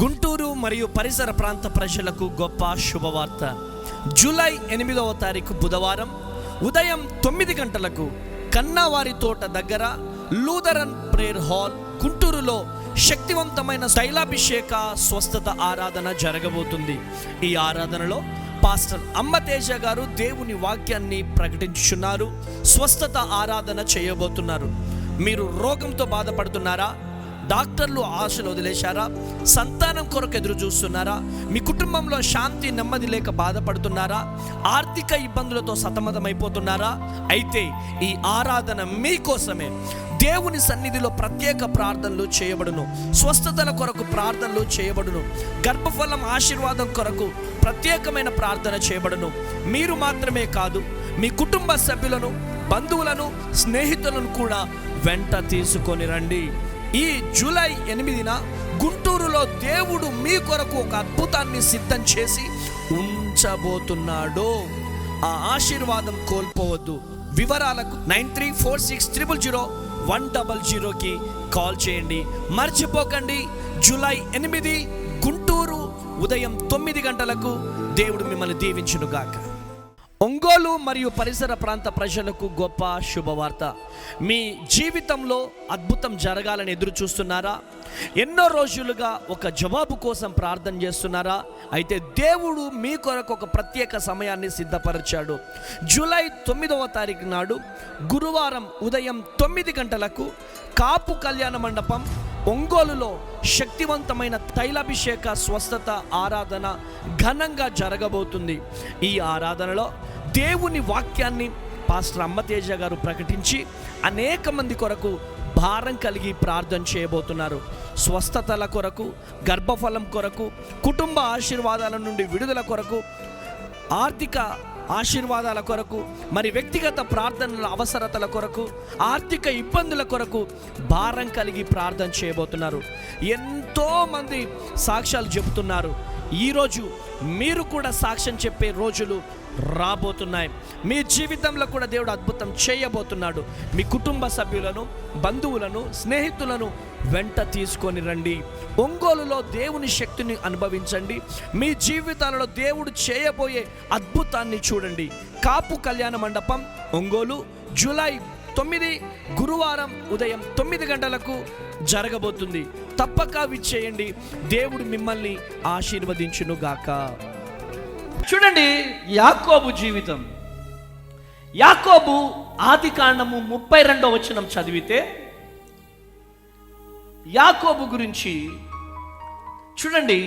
గుంటూరు మరియు పరిసర ప్రాంత ప్రజలకు గొప్ప శుభవార్త. జూలై 8వ తారీఖు బుధవారం ఉదయం 9 గంటలకు కన్నావారి తోట దగ్గర లూథరన్ ప్రేయర్ హాల్ గుంటూరులో శక్తివంతమైన తైలాభిషేక స్వస్థత ఆరాధన జరగబోతుంది. ఈ ఆరాధనలో పాస్టర్ అమ్మతేజ గారు దేవుని వాక్యాన్ని ప్రకటించుచున్నారు. స్వస్థత ఆరాధన చేయబోతున్నారు. మీరు రోగంతో బాధపడుతున్నారా? డాక్టర్లు ఆశలు వదిలేశారా? సంతానం కొరకు ఎదురు చూస్తున్నారా? మీ కుటుంబంలో శాంతి నెమ్మది లేక బాధపడుతున్నారా? ఆర్థిక ఇబ్బందులతో సతమతమైపోతున్నారా? అయితే ఈ ఆరాధన మీకోసమే. దేవుని సన్నిధిలో ప్రత్యేక ప్రార్థనలు చేయబడును. స్వస్థతల కొరకు ప్రార్థనలు చేయబడును. గర్భఫలం ఆశీర్వాదం కొరకు ప్రత్యేకమైన ప్రార్థన చేయబడును. మీరు మాత్రమే కాదు, మీ కుటుంబ సభ్యులను, బంధువులను, స్నేహితులను కూడా వెంట తీసుకొని రండి. ఈ జూలై 8న గుంటూరులో దేవుడు మీ కొరకు ఒక అద్భుతాన్ని సిద్ధం చేసి ఉంచబోతున్నాడు. ఆ ఆశీర్వాదం కోల్పోవద్దు. వివరాలకు 9346000100కి కాల్ చేయండి. మర్చిపోకండి, జూలై 8 గుంటూరు ఉదయం 9 గంటలకు. దేవుడు మిమ్మల్ని దీవించునుగాక. ఒంగోలు మరియు పరిసర ప్రాంత ప్రజలకు గొప్ప శుభవార్త. మీ జీవితంలో అద్భుతం జరగాలని ఎదురు చూస్తున్నారా? ఎన్నో రోజులుగా ఒక జవాబు కోసం ప్రార్థన చేస్తున్నారా? అయితే దేవుడు మీ కొరకు ఒక ప్రత్యేక సమయాన్ని సిద్ధపరిచాడు. జూలై 9వ తారీఖు నాడు గురువారం ఉదయం 9 గంటలకు కాపు కళ్యాణ మండపం ఒంగోలులో శక్తివంతమైన తైలాభిషేక స్వస్థత ఆరాధన ఘనంగా జరగబోతుంది. ఈ ఆరాధనలో దేవుని వాక్యాన్ని పాస్టర్ అమ్మతేజ గారు ప్రకటించి అనేక మంది కొరకు భారం కలిగి ప్రార్థన చేయబోతున్నారు. స్వస్థతల కొరకు, గర్భఫలం కొరకు, కుటుంబ ఆశీర్వాదాల నుండి విడుదల కొరకు, ఆర్థిక ఆశీర్వాదాల కొరకు, మరి వ్యక్తిగత ప్రార్థనల అవసరతల కొరకు, ఆర్థిక ఇబ్బందుల కొరకు భారం కలిగి ప్రార్థన చేయబోతున్నారు. ఎంతోమంది సాక్ష్యాలు చెబుతున్నారు. ఈరోజు మీరు కూడా సాక్ష్యం చెప్పే రోజులు రాబోతున్నాయి. మీ జీవితంలో కూడా దేవుడు అద్భుతం చేయబోతున్నాడు. మీ కుటుంబ సభ్యులను, బంధువులను, స్నేహితులను వెంట తీసుకొని రండి. ఒంగోలులో దేవుని శక్తిని అనుభవించండి. మీ జీవితాలలో దేవుడు చేయబోయే అద్భుతాన్ని చూడండి. కాపు కళ్యాణ మండపం ఒంగోలు జూలై 9 గురువారం ఉదయం 9 గంటలకు జరగబోతుంది. తప్పక విచ్చేయండి. దేవుడు మిమ్మల్ని ఆశీర్వదించునుగాక. చూడండి, యాకోబు జీవితం. యాకోబు ఆదికాండము 32వ వచనం చదివితే యాకోబు గురించి చూడండి.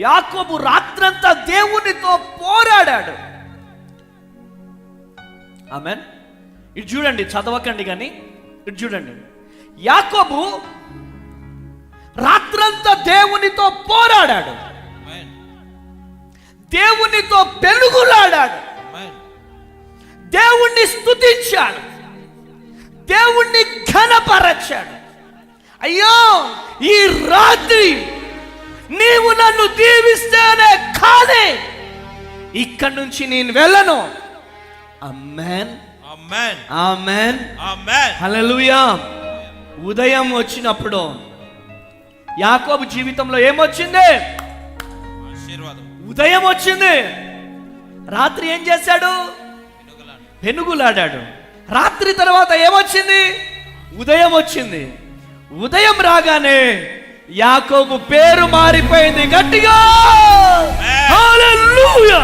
యాకోబు రాత్రంతా దేవునితో పోరాడాడు. ఆమేన్. ఇటు చూడండి, చదవకండి కానీ ఇటు చూడండి. యాకోబు రాత్రంతా దేవునితో పోరాడాడు, దేవునితో పెనుగులాడాడు, దేవుణ్ణి స్తుతించాడు, దేవుణ్ణి ఘనపరచాడు. అయ్యో, ఈ రాత్రి నీవు నన్ను దీవిస్తేనే కానీ ఇక్కడి నుంచి నేను వెళ్ళను. ఆమేన్, ఆమేన్, ఆమేన్, ఆమేన్, హల్లెలూయా. ఉదయం వచ్చినప్పుడు యాకోబు జీవితంలో ఏమొచ్చింది? ఉదయం వచ్చింది. రాత్రి ఏం చేశాడు? పెనుగులాడాడు. రాత్రి తర్వాత ఏమొచ్చింది? ఉదయం వచ్చింది. ఉదయం రాగానే యాకోబు పేరు మారిపోయింది. గట్టిగా హల్లెలూయా.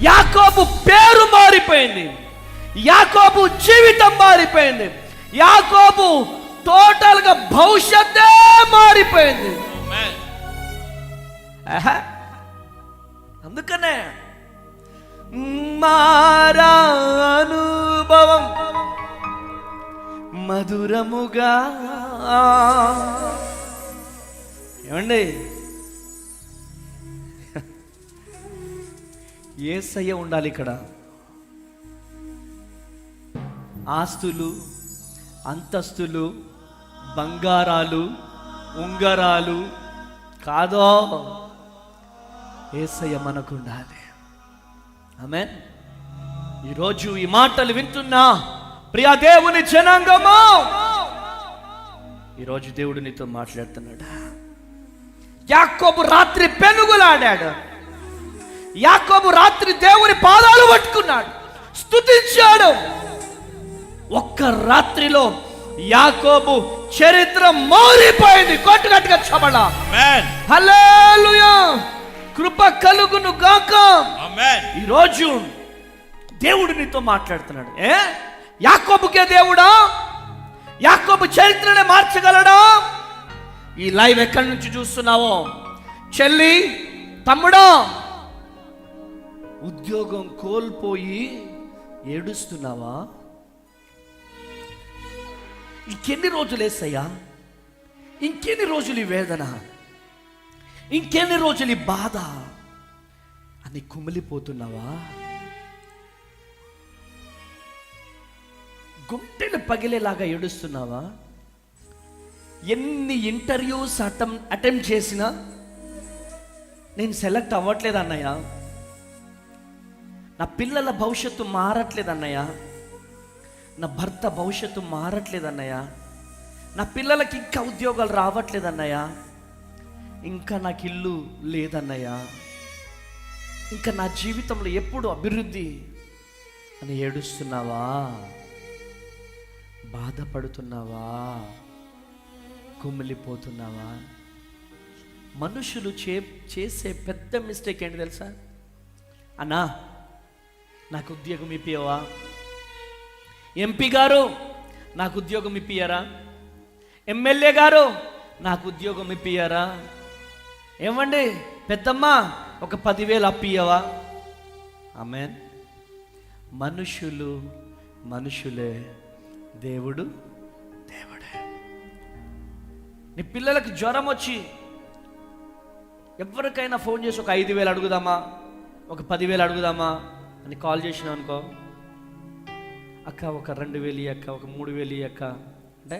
యాకోబు పేరు మారిపోయింది. యాకోబు జీవితం మారిపోయింది. యాకోబు టోటల్గా భవిష్యత్తే మారిపోయింది. అందుకనే మారా అనుభవం మధురముగా. ఏమండి, యేసయ్య ఉండాలి ఇక్కడ. ఆస్తులు, అంతస్తులు, బంగారాలు, ఉంగరాలు కాదో, యేసయ్య మనకు ఉండాలి. ఆమేన్. ఈరోజు ఈ మాటలు వింటున్నా ప్రియా దేవుని జనాంగమా, ఈరోజు దేవుడు నీతో మాట్లాడుతున్నాడు. యాకోబు రాత్రి పెనుగులాడాడు. యాకోబు రాత్రి దేవుని పాదాలు పట్టుకున్నాడు, స్తుతించాడు. ఒక్క రాత్రిలో యాకోబు చరిత్ర మారిపోయింది. కొట్టుగట్టుగా చెప్పండి ఆమేన్. హల్లెలూయా. కృప కలుగును గాక. ఆమేన్. ఈరోజు దేవుడు నీతో మాట్లాడుతున్నాడు. యాకోబుకే దేవుడా? యాకోబు చరిత్రనే మార్చగలడా? ఈ లైవ్ ఎక్కడి నుంచి చూస్తున్నావో, చెల్లి, తమ్ముడా, ఉద్యోగం కోల్పోయి ఏడుస్తున్నావా? ఇంకెన్ని రోజులు ఏసయ్యా? ఇంకెన్ని రోజులు ఈ వేదన, ఇంకెన్ని రోజులు ఈ బాధ అని కుమిలిపోతున్నావా? గుంటెలు పగిలేలాగా ఏడుస్తున్నావా? ఎన్ని ఇంటర్వ్యూస్ అటెంప్ట్ చేసినా నేను సెలెక్ట్ అవ్వట్లేదు అన్నయ్య, నా పిల్లల భవిష్యత్తు మారట్లేదు అన్నయ్య, నా భర్త భవిష్యత్తు మారట్లేదు అన్నయ్య, నా పిల్లలకి ఇంకా ఉద్యోగాలు రావట్లేదు అన్నయ్య, ఇంకా నాకు ఇల్లు లేదన్నయ్య, ఇంకా నా జీవితంలో ఎప్పుడు అభివృద్ధి అని ఏడుస్తున్నావా? బాధపడుతున్నావా? కుమిలిపోతున్నావా? మనుషులు చేసే పెద్ద మిస్టేక్ ఏంటి తెలుసా? అన్నా నాకు ఉద్యోగం ఇప్పియవా? ఎంపీ గారు నాకు ఉద్యోగం ఇప్పియారా? ఎమ్మెల్యే గారు నాకు ఉద్యోగం ఇప్పియారా? ఏమండి పెద్దమ్మ ఒక 10,000 అప్పియవా? ఆమేన్. మనుషులు మనుషులే, దేవుడు దేవుడే. నీ పిల్లలకు జ్వరం వచ్చి ఎవరికైనా ఫోన్ చేసి ఒక 5,000 అడుగుదామా, ఒక 10,000 అడుగుదామా అని కాల్ చేసినావు అనుకో, అక్క ఒక 2,000 అక్క, ఒక 3,000 అక్క అంటే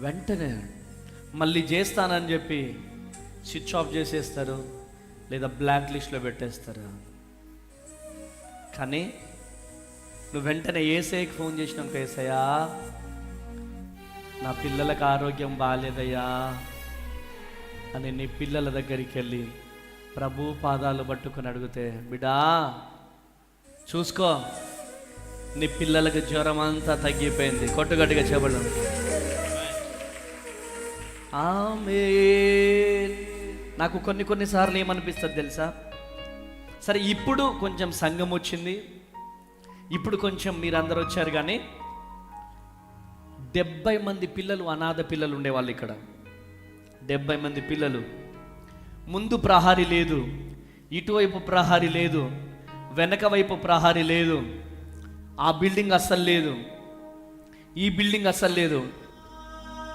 వెంటనే మళ్ళీ చేస్తానని చెప్పి స్విచ్ ఆఫ్ చేసేస్తారు, లేదా బ్లాక్ లిస్ట్లో పెట్టేస్తారు. కానీ నువ్వు వెంటనే ఏసైకి ఫోన్ చేసినాక, ఏసయ్యా నా పిల్లలకు ఆరోగ్యం బాగాలేదయ్యా అని నీ పిల్లల దగ్గరికి వెళ్ళి ప్రభు పాదాలు పట్టుకుని అడిగితే, బిడ్డా చూసుకో నీ పిల్లలకు జ్వరం అంతా తగ్గిపోయింది. కొట్టుగట్టుగా చెప్పడం ఆమేన్. నాకు కొన్నిసార్లు ఏమనిపిస్తుంది తెలుసా? సరే ఇప్పుడు కొంచెం సంఘం వచ్చింది, ఇప్పుడు కొంచెం మీరందరూ వచ్చారు, కానీ 70 మంది పిల్లలు అనాథ పిల్లలు ఉండేవాళ్ళు ఇక్కడ. 70 మంది పిల్లలు. ముందు ప్రహారీ లేదు, ఇటువైపు ప్రహారీ లేదు, వెనక వైపు ప్రహారీ లేదు, ఆ బిల్డింగ్ అస్సలు లేదు, ఈ బిల్డింగ్ అస్సలు లేదు.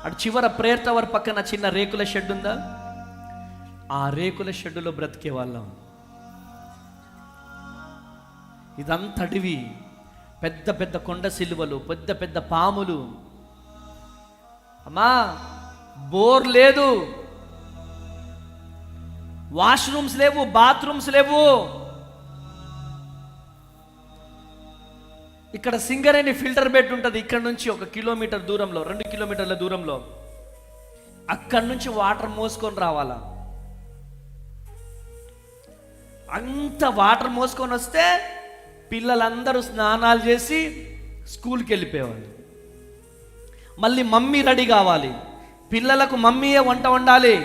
అటు చివర ప్రేయర్ టవర్ పక్కన చిన్న రేకుల షెడ్ ఉందా, ఆ రేకుల షెడ్డులో బ్రతికే వాళ్ళం. ఇదంతా అడవి, పెద్ద పెద్ద కొండ సిలువలు, పెద్ద పెద్ద పాములు. అమ్మా బోర్ లేదు, వాష్రూమ్స్ లేవు, బాత్రూమ్స్ లేవు. ఇక్కడ సింగరేణి ఫిల్టర్ బెడ్ ఉంటుంది, ఇక్కడ నుంచి 1 కిలోమీటర్ దూరంలో, 2 కిలోమీటర్ల దూరంలో. అక్కడి నుంచి వాటర్ మోసుకొని రావాలా. అంత వాటర్ మోసుకొని వస్తే పిల్లలందరూ స్నానాలు చేసి స్కూల్కి వెళ్ళిపోయేవాళ్ళు. మళ్ళీ మమ్మీ రెడీ కావాలి, పిల్లలకు మమ్మీయే వంట వండాలి.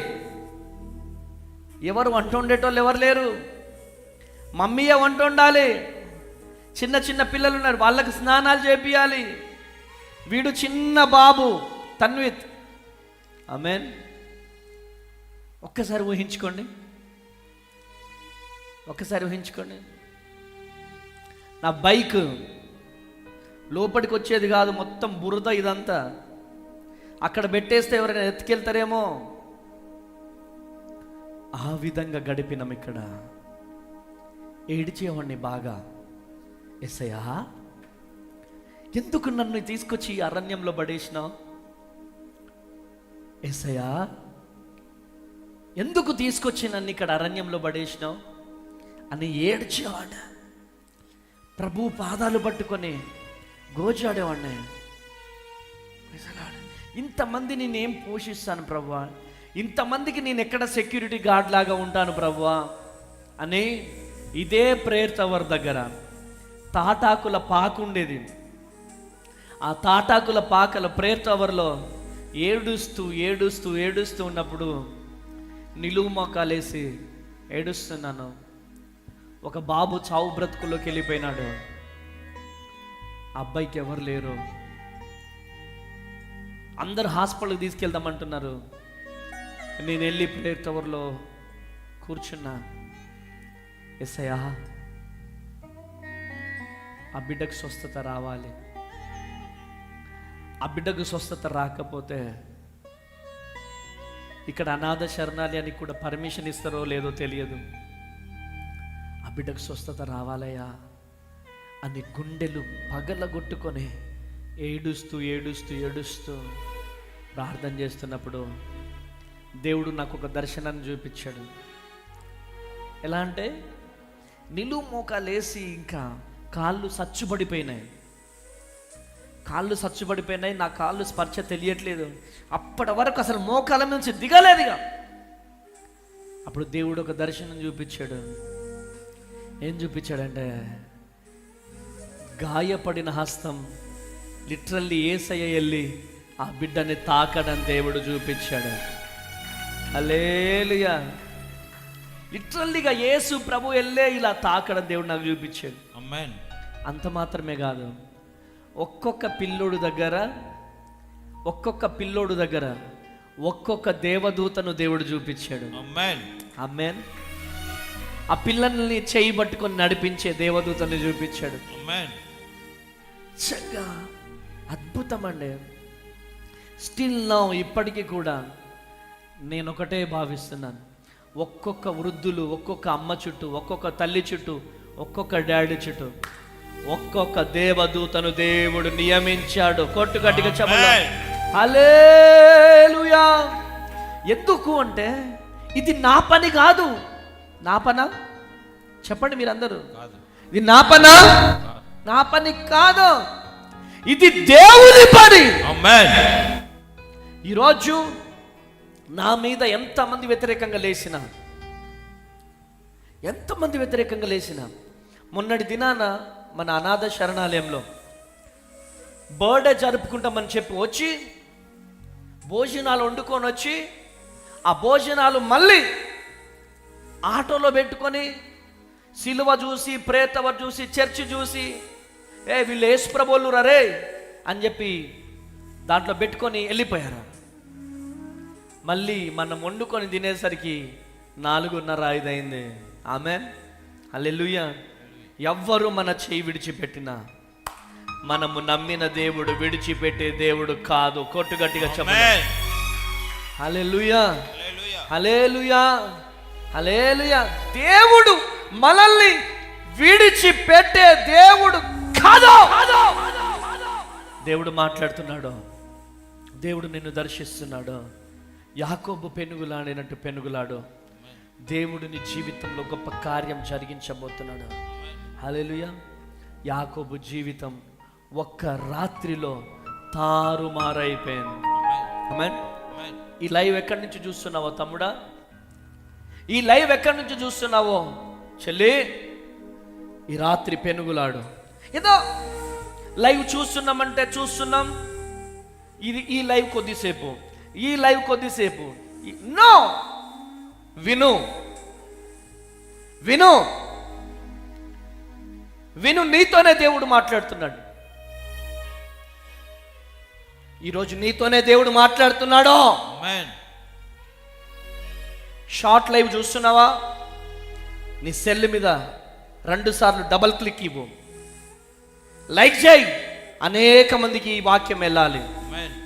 ఎవరు వంట వండేటోళ్ళు ఎవరు లేరు, మమ్మీయే వంట వండాలి. చిన్న చిన్న పిల్లలు ఉన్నారు, వాళ్ళకి స్నానాలు చేపియాలి. వీడు చిన్న బాబు తన్విత్. ఆమేన్. ఒక్కసారి ఊహించుకోండి, ఒక్కసారి ఊహించుకోండి. నా బైక్ లోపలికి వచ్చేది కాదు, మొత్తం బురద ఇదంతా. అక్కడ పెట్టేస్తే ఎవరైనా ఎత్తుకెళ్తారేమో. ఆ విధంగా గడిపినాం. ఇక్కడ ఏడిచేవాడిని బాగా. ఎస్సయ్యా ఎందుకు నన్ను తీసుకొచ్చి అరణ్యంలో పడేసినావు? ఎస్సయ్యా ఎందుకు తీసుకొచ్చి నన్ను ఇక్కడ అరణ్యంలో పడేసినావు అని ఏడ్చేవాడు. ప్రభు పాదాలు పట్టుకొని గోజాడేవాడిని. ఇంతమంది నేనేం పోషిస్తాను ప్రభువా, ఇంతమందికి నేను ఎక్కడ సెక్యూరిటీ గార్డ్ లాగా ఉంటాను ప్రభువా అని ఇదే ప్రేయర్ టవర్ దగ్గర తాటాకుల పాకు ఉండేది. ఆ తాటాకుల పాకల ప్రేయర్ టవర్లో ఏడుస్తూ ఉన్నప్పుడు నిలువు మోకాలేసి ఏడుస్తున్నాను. ఒక బాబు చావు బ్రతుకుల్లోకి వెళ్ళిపోయినాడు. అబ్బాయికి ఎవరు లేరు. అందరు హాస్పిటల్కి తీసుకెళ్దామంటున్నారు. నేను వెళ్ళి ప్రేయర్ టవర్లో కూర్చున్నా. యేసయ్యా, ఆ బిడ్డకు స్వస్థత రావాలి. ఆ బిడ్డకు స్వస్థత రాకపోతే ఇక్కడ అనాథ శరణాలయానికి కూడా పర్మిషన్ ఇస్తారో లేదో తెలియదు. ఆ బిడ్డకు స్వస్థత రావాలయ్యా అని గుండెలు పగలగొట్టుకొని ఏడుస్తూ ప్రార్థన చేస్తున్నప్పుడు దేవుడు నాకు ఒక దర్శనాన్ని చూపించాడు. ఎలా అంటే నిలువు మోకాలేసి ఇంకా కాళ్ళు సచ్చుబడిపోయినాయి. నా కాళ్ళు స్పర్శ తెలియట్లేదు. అప్పటి వరకు అసలు మోకాల నుంచి దిగలేదుగా. అప్పుడు దేవుడు ఒక దర్శనం చూపించాడు. ఏం చూపించాడంటే, గాయపడిన హస్తం లిటరల్లీ యేసయ్య వెళ్ళి ఆ బిడ్డని తాకడం దేవుడు చూపించాడు. హల్లెలూయా. లిటరల్లీగా యేసు ప్రభు వెళ్ళే ఇలా తాకడం దేవుడు నాకు చూపించాడు. ఆమేన్. అంత మాత్రమే కాదు, ఒక్కొక్క పిల్లోడు దగ్గర ఒక్కొక్క దేవదూతను దేవుడు చూపించాడు. ఆమేన్. ఆమేన్. ఆ పిల్లల్ని చేయి పట్టుకొని నడిపించే దేవదూతని చూపించాడు. ఆమేన్. చక్కగా అద్భుతం అండి. స్టిల్ నౌ ఇప్పటికీ కూడా నేను ఒకటే భావిస్తున్నాను, ఒక్కొక్క వృద్ధులు, ఒక్కొక్క అమ్మ చుట్టూ, ఒక్కొక్క తల్లి చుట్టూ, ఒక్కొక్క డాడీ చుట్టూ ఒక్కొక్క దేవదూతను దేవుడు నియమించాడు. కొట్టు గట్టిగా చెప్పండి హల్లెలూయా. ఎందుకు అంటే ఇది నా పని కాదు. నా పనా? చెప్పండి మీరందరూ. ఇది నా పనా? నా పని కాదు, ఇది దేవుని పని. ఆమేన్. ఈరోజు నా మీద ఎంతమంది వ్యతిరేకంగా లేచిన మొన్నటి దినాన మన అనాథ శరణాలయంలో బర్త్డే జరుపుకుంటామని చెప్పి వచ్చి భోజనాలు వండుకొని వచ్చి ఆ భోజనాలు మళ్ళీ ఆటోలో పెట్టుకొని సిలువ చూసి, ప్రేతవ చూసి, చర్చి చూసి, వీళ్ళు యేసు ప్రభువులు రే అని చెప్పి దాంట్లో పెట్టుకొని వెళ్ళిపోయారు. మళ్ళీ మనం వండుకొని తినేసరికి 4:30 అయింది. ఆమేన్. హల్లెలూయా. ఎవ్వరు మన చేయి విడిచిపెట్టినా మనము నమ్మిన దేవుడు విడిచిపెట్టే దేవుడు కాదు. కొట్టు గట్టిగా చెప్పండి హల్లెలూయా. హల్లెలూయా. హల్లెలూయా. దేవుడు మనల్ని విడిచిపెట్టే దేవుడు కాదు. దేవుడు మాట్లాడుతున్నాడు. దేవుడు నిన్ను దర్శిస్తున్నాడు. యాకోబు పెనుగులాడినట్టు పెనుగులాడు. దేవుడు నీ జీవితంలో గొప్ప కార్యం జరిగించబోతున్నాడు. హల్లెలూయా. యాకోబు జీవితం ఒక్క రాత్రిలో తారుమారైపోయింది. ఆమేన్. ఈ లైవ్ ఎక్కడి నుంచి చూస్తున్నావో తమ్ముడా? ఈ లైవ్ ఎక్కడి నుంచి చూస్తున్నావో చెల్లి? ఈ రాత్రి పెనుగులాడు. ఏదో లైవ్ చూస్తున్నామంటే చూస్తున్నాం, ఈ లైవ్ కొద్దిసేపు నో, విను విను విను నీతోనే దేవుడు మాట్లాడుతున్నాడు. ఈరోజు నీతోనే దేవుడు మాట్లాడుతున్నాడు. ఆమేన్. షార్ట్ లైవ్ చూస్తున్నావా? నీ సెల్ మీద 2 సార్లు డబల్ క్లిక్ ఇవ్వు, లైక్ చేయి. అనేక మందికి ఈ వాక్యం వెళ్ళాలి. ఆమేన్.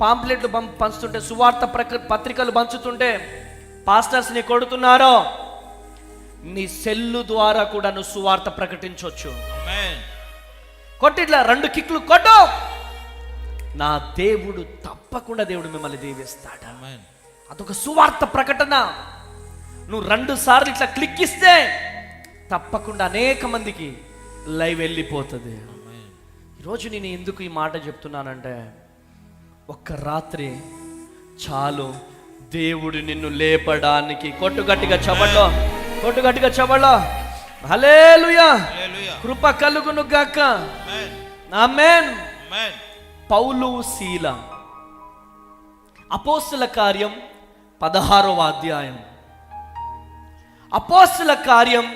పాంప్లెట్లు పంచుతుంటే, సువార్త పత్రికలు పంచుతుంటే పాస్టర్స్ని కొడుతున్నారో, నీ సెల్లు ద్వారా కూడా నువ్వు సువార్త ప్రకటించవచ్చు. ఆమేన్. కొట్టిట్లా 2 కిక్లు కొట్టు. నా దేవుడు తప్పకుండా దేవుడు మిమ్మల్ని దీవిస్తాడు. ఆమేన్. అదొక సువార్త ప్రకటన. నువ్వు 2 సార్లు ఇట్లా క్లిక్ ఇస్తే తప్పకుండా అనేక మందికి లైవ్ వెళ్ళిపోతుంది. ఆమేన్. ఈరోజు నేను ఎందుకు ఈ మాట చెప్తున్నానంటే, ఒక్క రాత్రి చాలు దేవుడు నిన్ను లేపడానికి కొట్టుగట్టిగా చబళ్ళో హల్లెలూయా, కృప కలుగును గాక. ఆమేన్. పౌలు శీల, అపోస్తల కార్యం 16వ అధ్యాయం. అపోస్తల కార్యం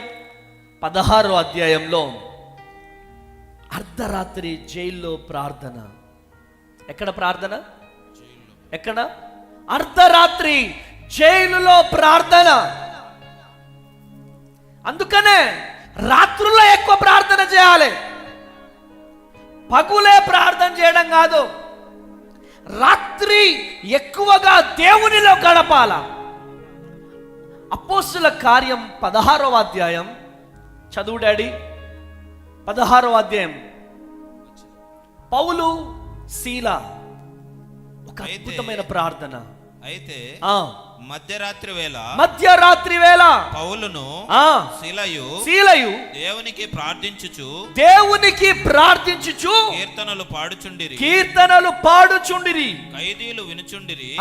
16వ అధ్యాయంలో అర్ధరాత్రి జైల్లో ప్రార్థన. ఎక్కడ ప్రార్థన? ఎక్కడ? అర్ధరాత్రి జైలులో ప్రార్థన. అందుకనే రాత్రుల్లో ఎక్కువ ప్రార్థన చేయాలి, పగులే ప్రార్థన చేయడం కాదు. రాత్రి ఎక్కువగా దేవునిలో గడపాల. అపోస్తల కార్యం 16వ అధ్యాయం చదువు డాడీ. 16వ అధ్యాయం. పౌలు శీల ఒక అద్భుతమైన ప్రార్థన. అయితే మధ్యరాత్రి వేళ పౌలును శీలయు దేవునికి ప్రార్థించుచు కీర్తనలు పాడుచుండిరి, ఖైదీలు వినుచుండిరి.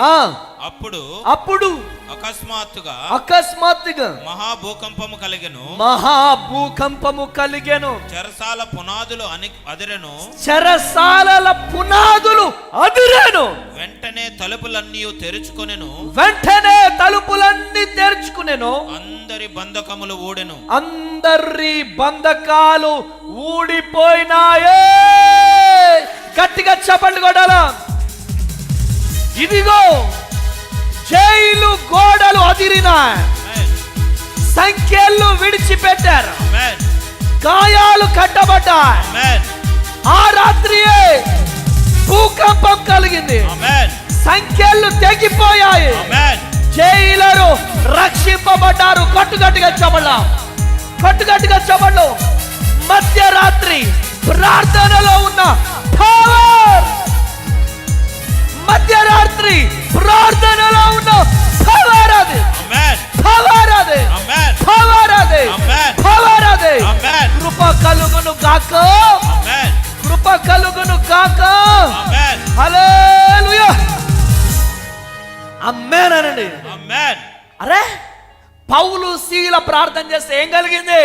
అప్పుడు అకస్మాత్తుగా మహాభూకంపము కలిగెను. చెరసాల పునాదులు అదిరెను. వెంటనే తలుపులన్నీ తెరుచుకొనెను. అందరి బంధకాలు ఊడిపోయినాయే. గట్టిగా చప్పట్లు కొట్టాలా. ఇదిగో జైలు గోడలు అదిరినాయి, సంఖ్యలు విడిచిపెట్టారు, గాయాలు కట్టబడ్డాయి. ఆ రాత్రియే భూకంపం కలిగింది, సంఖ్యలు తెగిపోయాయి, జైలరు రక్షింపబడ్డారు. కట్టుగట్టిగా చెప్పండి. మధ్యరాత్రి ప్రార్థనలో ఉన్న పవర్, మధ్యరాత్రి ప్రార్థనలో ఉన్న పవర్ అది. కృప కలుగును గాక. హల్లెలూయా, ఆమేన్ అనండి. అరే, పౌలు శీల ప్రార్థన చేస్తే ఏం కలిగింది?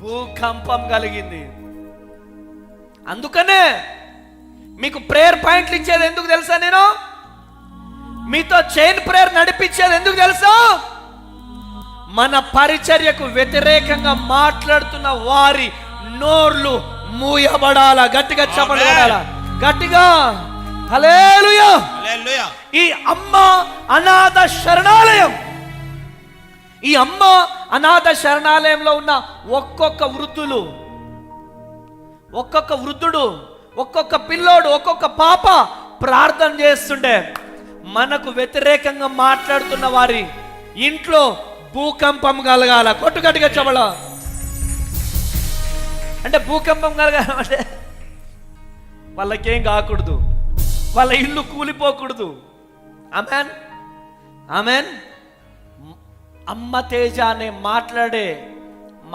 భూకంపం కలిగింది. అందుకనే మీకు ప్రేయర్ పాయింట్లు ఇచ్చేది ఎందుకు తెలుసా? నేను మీతో చైన్ ప్రేయర్ నడిపించేది ఎందుకు తెలుసా? మన పరిచర్యకు వ్యతిరేకంగా మాట్లాడుతున్న వారి నోర్లు మూయబడాల. గట్టిగా చెప్పబడాల, గట్టిగా. హల్లెలూయా. ఈ అమ్మ అనాథ శరణాలయంలో ఉన్న ఒక్కొక్క వృద్ధుడు, ఒక్కొక్క పిల్లోడు, ఒక్కొక్క పాప ప్రార్థన చేస్తుండే మనకు వ్యతిరేకంగా మాట్లాడుతున్న వారి ఇంట్లో భూకంపం కలగాల. కొట్టుగట్టిగా చెప్పల. అంటే భూకంపం కలగాలంటే వాళ్ళకేం కాకూడదు, వాళ్ళ ఇల్లు కూలిపోకూడదు. ఆమెన్. అమ్మ తేజ అనే మాట్లాడే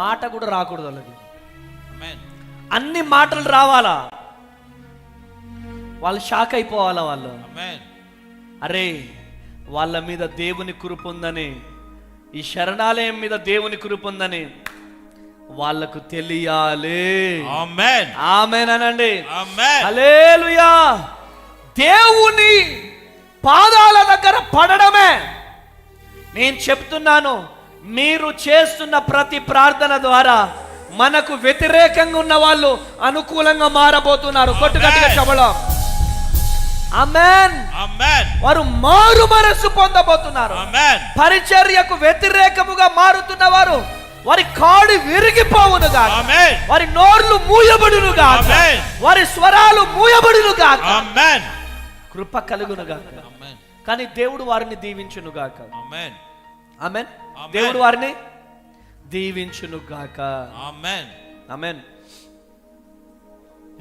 మాట కూడా రాకూడదు వాళ్ళకి. అన్ని మాటలు రావాలా, వాళ్ళు షాక్ అయిపోవాలా. వాళ్ళు అరే వాళ్ళ మీద దేవుని కృప ఉందని, ఈ శరణాలయం మీద దేవుని కృప ఉందని వాళ్ళకు తెలియాలి. ఆమేన్ అనండి. హల్లెలూయా. దేవుని పాదాల దగ్గర పడడమే. నేను చెప్తున్నాను, మీరు చేస్తున్న ప్రతి ప్రార్థన ద్వారా మనకు వ్యతిరేకంగా ఉన్న వాళ్ళు అనుకూలంగా మారబోతున్నారు. కొట్టుగట్టిగా చెప్పడం. ఆమేన్. వారు మారు మనసు పొందబోతున్నారు. పరిచర్యకు వ్యతిరేకముగా మారుతున్న వారు వారి కాడి విరిగిపోవును గాక, వారి నోర్లు మూయబడును గాక, వారి స్వరాలు మూయబడును గాక. కృప కలుగును గాక. కానీ దేవుడు వారిని దీవించును గాక. ఆమేన్. దేవుడు వారిని దీవించును గాక. ఆమేన్.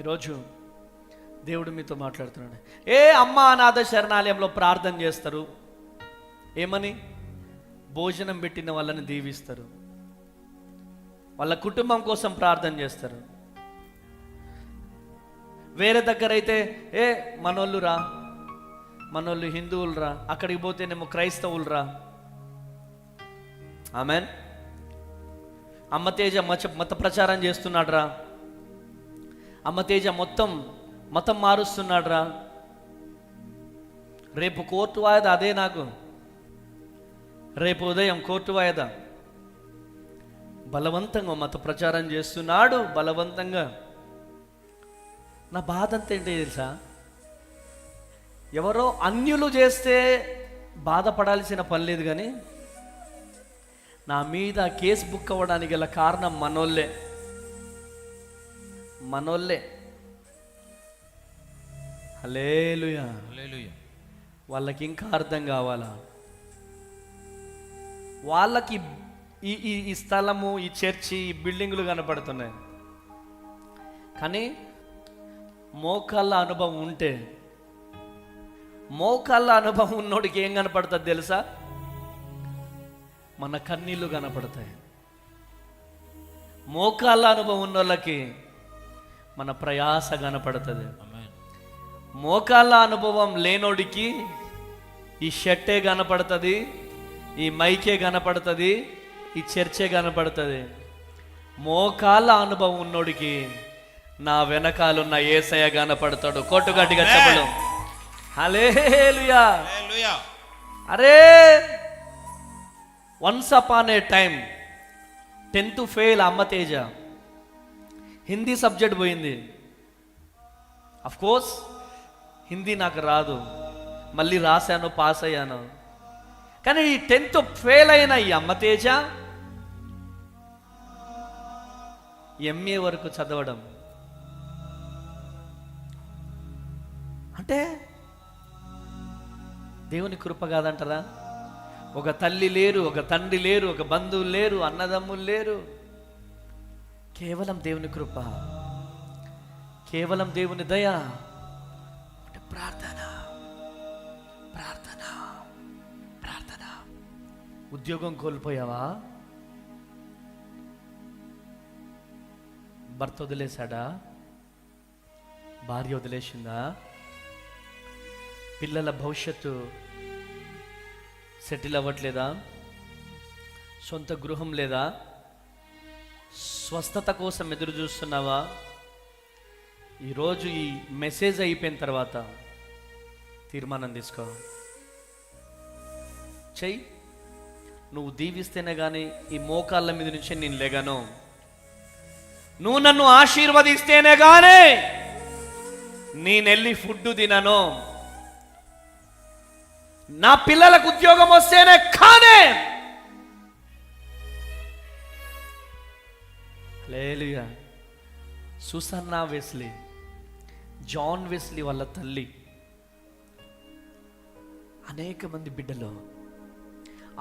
ఈరోజు దేవుడు మీతో మాట్లాడుతున్నాడు. అమ్మ అనాథ శరణాలయంలో ప్రార్థన చేస్తారు. ఏమని? భోజనం పెట్టిన వాళ్ళని దీవిస్తారు, వాళ్ళ కుటుంబం కోసం ప్రార్థన చేస్తారు. వేరే దగ్గర అయితే మనోళ్ళు రా, మనోళ్ళు హిందువులరా, అక్కడికి పోతేనేమో క్రైస్తవులరా. ఆమెన్. అమ్మ తేజ మత ప్రచారం చేస్తున్నాడురా, అమ్మ తేజ మతం మారుస్తున్నాడురా. రేపు కోర్టు వాయిదా, అదే నాకు రేపు ఉదయం కోర్టు వాయిదా. బలవంతంగా మత ప్రచారం చేస్తున్నాడు, బలవంతంగా. నా బాధ అంతా ఏంటో తెలుసా, ఎవరో అన్యులు చేస్తే బాధపడాల్సిన పని లేదు, కానీ నా మీద కేసు బుక్ అవ్వడానికి గల కారణం మనోళ్ళే. హల్లెలూయా. వాళ్ళకి ఇంకా అర్థం కావాలా, వాళ్ళకి ఈ స్థలము, ఈ చర్చి, ఈ బిల్డింగులు కనపడుతున్నాయి, కానీ మోకాళ్ళ అనుభవం ఉంటే, మోకాళ్ళ అనుభవం ఉన్నోడికి ఏం కనపడుతుంది తెలుసా? మన కన్నీళ్ళు కనపడతాయి. మోకాళ్ళ అనుభవం ఉన్న వాళ్ళకి మన ప్రయాస కనపడుతుంది. మోకాళ్ళ అనుభవం లేనోడికి ఈ షర్టే కనపడుతుంది, ఈ మైకే కనపడుతుంది, ఈ చర్చే కనపడుతుంది. మోకాళ్ళ అనుభవం ఉన్నోడికి నా వెనకాలన్న యేసయ్య కనపడతాడు. కొట్టుగట్టిగా చెప్పడం హల్లెలూయా. అరే, వన్స్ అపాన్ ఏ టైం 10th ఫెయిల్ అమ్మ తేజ, హిందీ సబ్జెక్ట్ పోయింది. అఫ్ కోర్స్ హిందీ నాకు రాదు, మళ్ళీ రాశాను, పాస్ అయ్యాను. కానీ ఈ 10th ఫెయిల్ అయిన ఈ అమ్మ తేజ MA వరకు చదవడం అంటే దేవుని కృప కాదంటారా? ఒక తల్లి లేరు, ఒక తండ్రి లేరు, ఒక బంధువులు లేరు, అన్నదమ్ములు లేరు, కేవలం దేవుని కృప, కేవలం దేవుని దయ. ప్రార్థన ప్రార్థన ప్రార్థన. ఉద్యోగం కోల్పోయావా? భర్త వదిలేశాడా? భార్య వదిలేసిందా? పిల్లల భవిష్యత్తు సెటిల్ అవ్వట్లేదా? సొంత గృహం లేదా? స్వస్థత కోసం ఎదురు చూస్తున్నావా? ఈరోజు ఈ మెసేజ్ అయిపోయిన తర్వాత తీర్మానం తీసుకో, చెయ్యి. నువ్వు దీవిస్తేనే కానీ ఈ మోకాళ్ళ మీద నుంచి నేను లేగను. నువ్వు నన్ను ఆశీర్వదిస్తేనే కానీ నేనెళ్ళి ఫుడ్ తినను. నా పిల్లలకు ఉద్యోగం వస్తేనే కానీ. హల్లెలూయా. సుసన్నా వెస్లీ, జాన్ వెస్లీ వాళ్ళ తల్లి, అనేక మంది బిడ్డలు.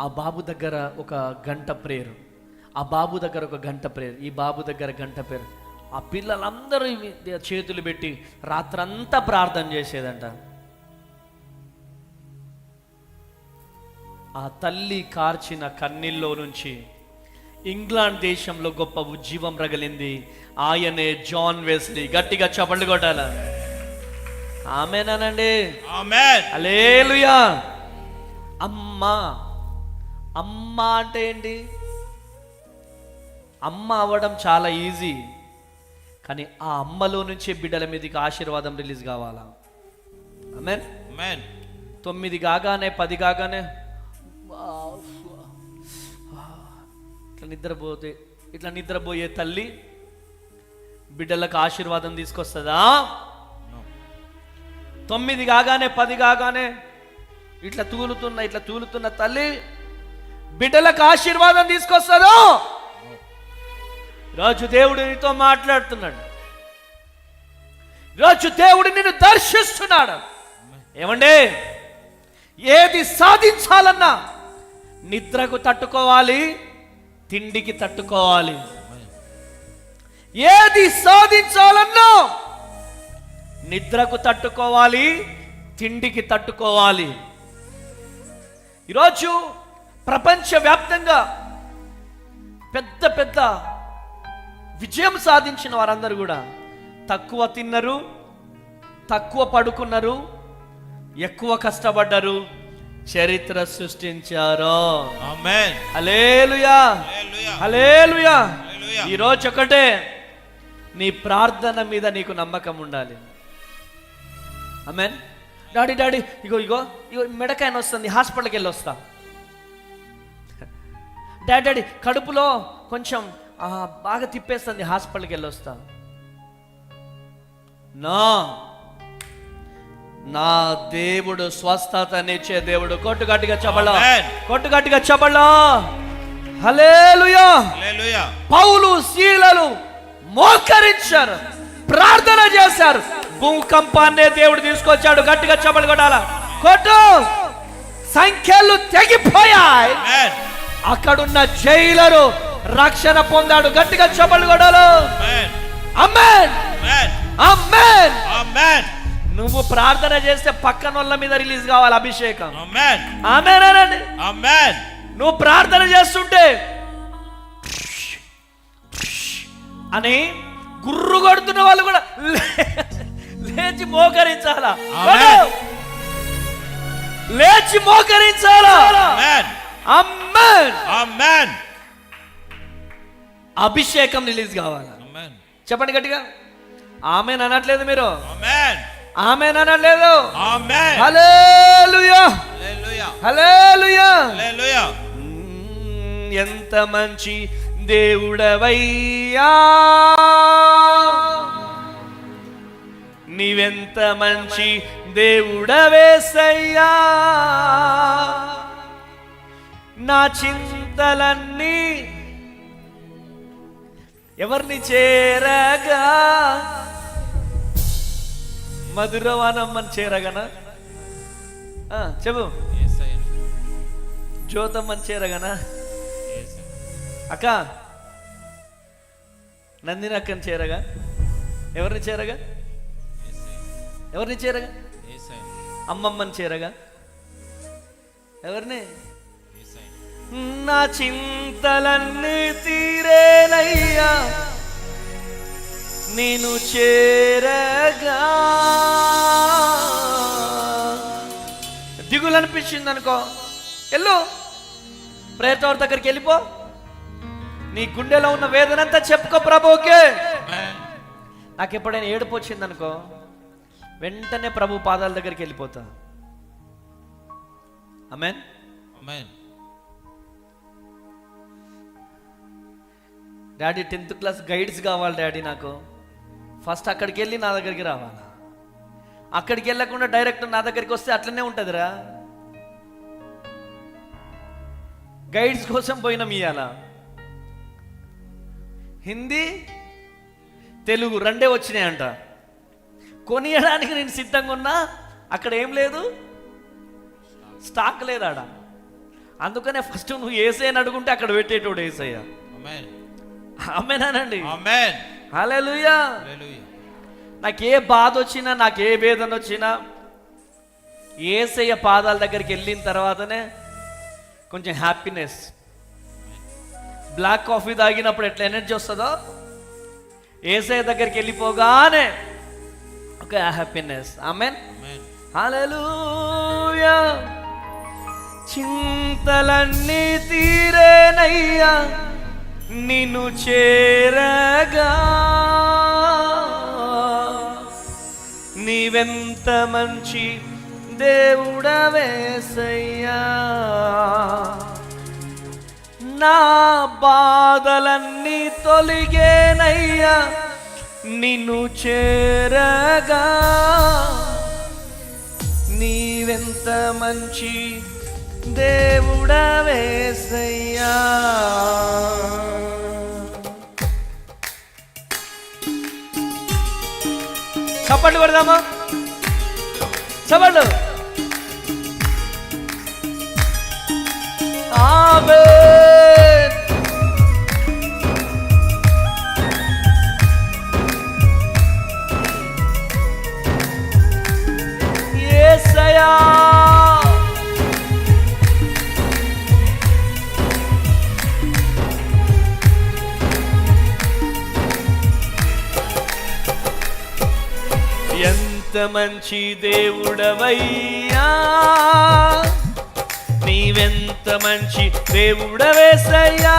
ఆ బాబు దగ్గర ఒక గంట ప్రేయర్, ఆ బాబు దగ్గర ఒక గంట ప్రేయర్, ఈ బాబు దగ్గర గంట ప్రేయర్. ఆ పిల్లలందరూ చేతులు పెట్టి రాత్రంతా ప్రార్థన చేసేదంట. ఆ తల్లి కార్చిన కన్నీల్లో నుంచి ఇంగ్లాండ్ దేశంలో గొప్ప ఉజ్జీవం రగిలింది. ఆయనే జాన్ వెస్లీ. గట్టిగా చప్పట్లు కొట్టాల. ఆమేనండి. ఆమేన్. హల్లెలూయా. అమ్మ అంటే ఏంటి? అమ్మ అవ్వడం చాలా ఈజీ, కానీ ఆ అమ్మలో నుంచి బిడ్డల మీదకి ఆశీర్వాదం రిలీజ్ కావాలా? ఆమేన్. ఆమేన్. 9 కాగానే 10 కాగానే ఇట్లా నిద్రపోయే తల్లి బిడ్డలకు ఆశీర్వాదం తీసుకొస్తుందా? 9 కాగానే 10 కాగానే ఇట్లా తూలుతున్న తల్లి బిడ్డలకు ఆశీర్వాదం తీసుకొస్తుందా? రోజు దేవుడు నీతో మాట్లాడుతున్నాడు, రోజు దేవుడు నిన్ను దర్శిస్తున్నాడు. ఏమండి, ఏది సాధించాలన్నా నిద్రకు తట్టుకోవాలి, తిండికి తట్టుకోవాలి. ఏది సాధించాలన్నా నిద్రకు తట్టుకోవాలి, తిండికి తట్టుకోవాలి. ఈరోజు ప్రపంచవ్యాప్తంగా పెద్ద పెద్ద విజయం సాధించిన వారందరూ కూడా తక్కువ తిన్నారు, తక్కువ పడుకున్నారు, ఎక్కువ కష్టపడ్డారు, చరిత్ర సృష్టించారు. ఆమేన్. హల్లెలూయా, హల్లెలూయా, హల్లెలూయా. హల్లెలూయా. ఈరోజు ఒకటే, నీ ప్రార్థన మీద నీకు నమ్మకం ఉండాలి. ఆమేన్. డాడీ డాడీ ఇగో ఇగో ఇగో మెడకాయన వస్తుంది, హాస్పిటల్కి వెళ్ళి వస్తా. డాడీ డాడీ కడుపులో కొంచెం బాగా తిప్పేస్తుంది, హాస్పిటల్కి వెళ్ళి వస్తా. నా దేవుడు స్వస్థతనిచ్చే దేవుడు. కొట్టు గట్టిగా చెప్పలా, కొట్టు గట్టిగా చెప్పలా. హల్లెలూయా, హల్లెలూయా. పౌలు శీలలు మోకరించారు, ప్రార్థన చేశారు. భూకంపాన్నే దేవుడు తీసుకొచ్చాడు. గట్టిగా చెప్పలు కొట్టాల, కొట్టు. సంఖ్యలు తెగిపోయాయి. అక్కడున్న జైలరు రక్షణ పొందాడు. గట్టిగా చెప్పలు కొట్టాలి. ఆమేన్, ఆమేన్, ఆమేన్. నువ్వు ప్రార్థన చేస్తే పక్కన వాళ్ళ మీద రిలీజ్ కావాలి అభిషేకం. ఆమేన్, ఆమేన్ అనండి. ఆమేన్. నువ్వు ప్రార్థన చేస్తుంటే అని గుర్రు కొడుతున్న వాళ్ళు కూడా లేచి మోకరించాలా, లేచి మోకరించాలా. ఆమేన్, ఆమేన్. అభిషేకం రిలీజ్ కావాలా. చెప్పండి గట్టిగా. ఆమేన్ అనట్లేదు మీరు? ఆమేన్, ఆమేన్ అనట్లేదు? ఆమేన్. హల్లెలూయా, హల్లెలూయా, హల్లెలూయా, హల్లెలూయా. ఎంత మంచి దేవుడవయ్యా, నీవెంత మంచి దేవుడవేసయ్యా. నా చింతలన్నీ ఎవరిని చేరగా, మధురవానమ్మని చేరగనా? చెప్పు. జ్యోతమ్మని చేరగనా? అక్క నందిని అక్కని చేరగా, ఎవరిని చేరగా? ఎవరిని చేరగా? అమ్మమ్మని చేరగా, ఎవరిని? నా చింతలన్నీ తీరేనయ్యా, నేను చేరగా. దిగులు అనిపించింది అనుకో, వెళ్ళు ప్రేతవారి దగ్గరికి వెళ్ళిపో. నీ గుండెలో ఉన్న వేదనంతా చెప్పుకో ప్రభువుకే. నాకు ఎప్పుడైనా ఏడుపు వచ్చింది అనుకో, వెంటనే ప్రభు పాదాల దగ్గరికి వెళ్ళిపోతా. ఆమేన్, ఆమేన్. డాడీ 10th క్లాస్ గైడ్స్ కావాలి డాడీ నాకు. ఫస్ట్ అక్కడికి వెళ్ళి నా దగ్గరికి రావాలి. అక్కడికి వెళ్ళకుండా డైరెక్ట్ నా దగ్గరికి వస్తే అట్లనే ఉంటుందిరా. గైడ్స్ కోసం పోయినాం ఇవాళ. హిందీ తెలుగు రెండే వచ్చినాయంట. కొనియడానికి నేను సిద్ధంగా ఉన్నా, అక్కడ ఏం లేదు, స్టాక్ లేదు ఆడ. అందుకనే ఫస్ట్ నువ్వు ఏసయ్యని అడుగుంటే అక్కడ పెట్టేటోడు ఏసయ్య. ఆమేనండి, ఆమేన్, హల్లెలూయా. నాకే బాధ వచ్చినా, నాకే వేదన వచ్చినా, ఏసయ్య పాదాల దగ్గరికి వెళ్ళిన తర్వాతనే కొంచెం హ్యాపీనెస్. బ్లాక్ కాఫీ తాగినప్పుడు ఎట్లా ఎనర్జీ వస్తుందో, ఏసయ్య దగ్గరికి వెళ్ళిపోగానే ఒక హ్యాపీనెస్. ఆమేన్, హల్లెలూయా. చింతలన్నీ తీరేనయ్యా, నిన్ను చేరగా. నీవెంత మంచి దేవుడవేసయ్యా, నా బాధలన్నీ తొలిగేనయ్యా, నిన్ను చేరగా. నీవెంత మంచి దేవుడవేసయ్యా. చప్పట్లు కొడదామా? చప్పట్లు. ఆమేన్. యేసయ్యా, ఎంత నీవెంత మంచి దేవుడవయ్యా, నీవెంత మంచి దేవుడవేసయ్యా,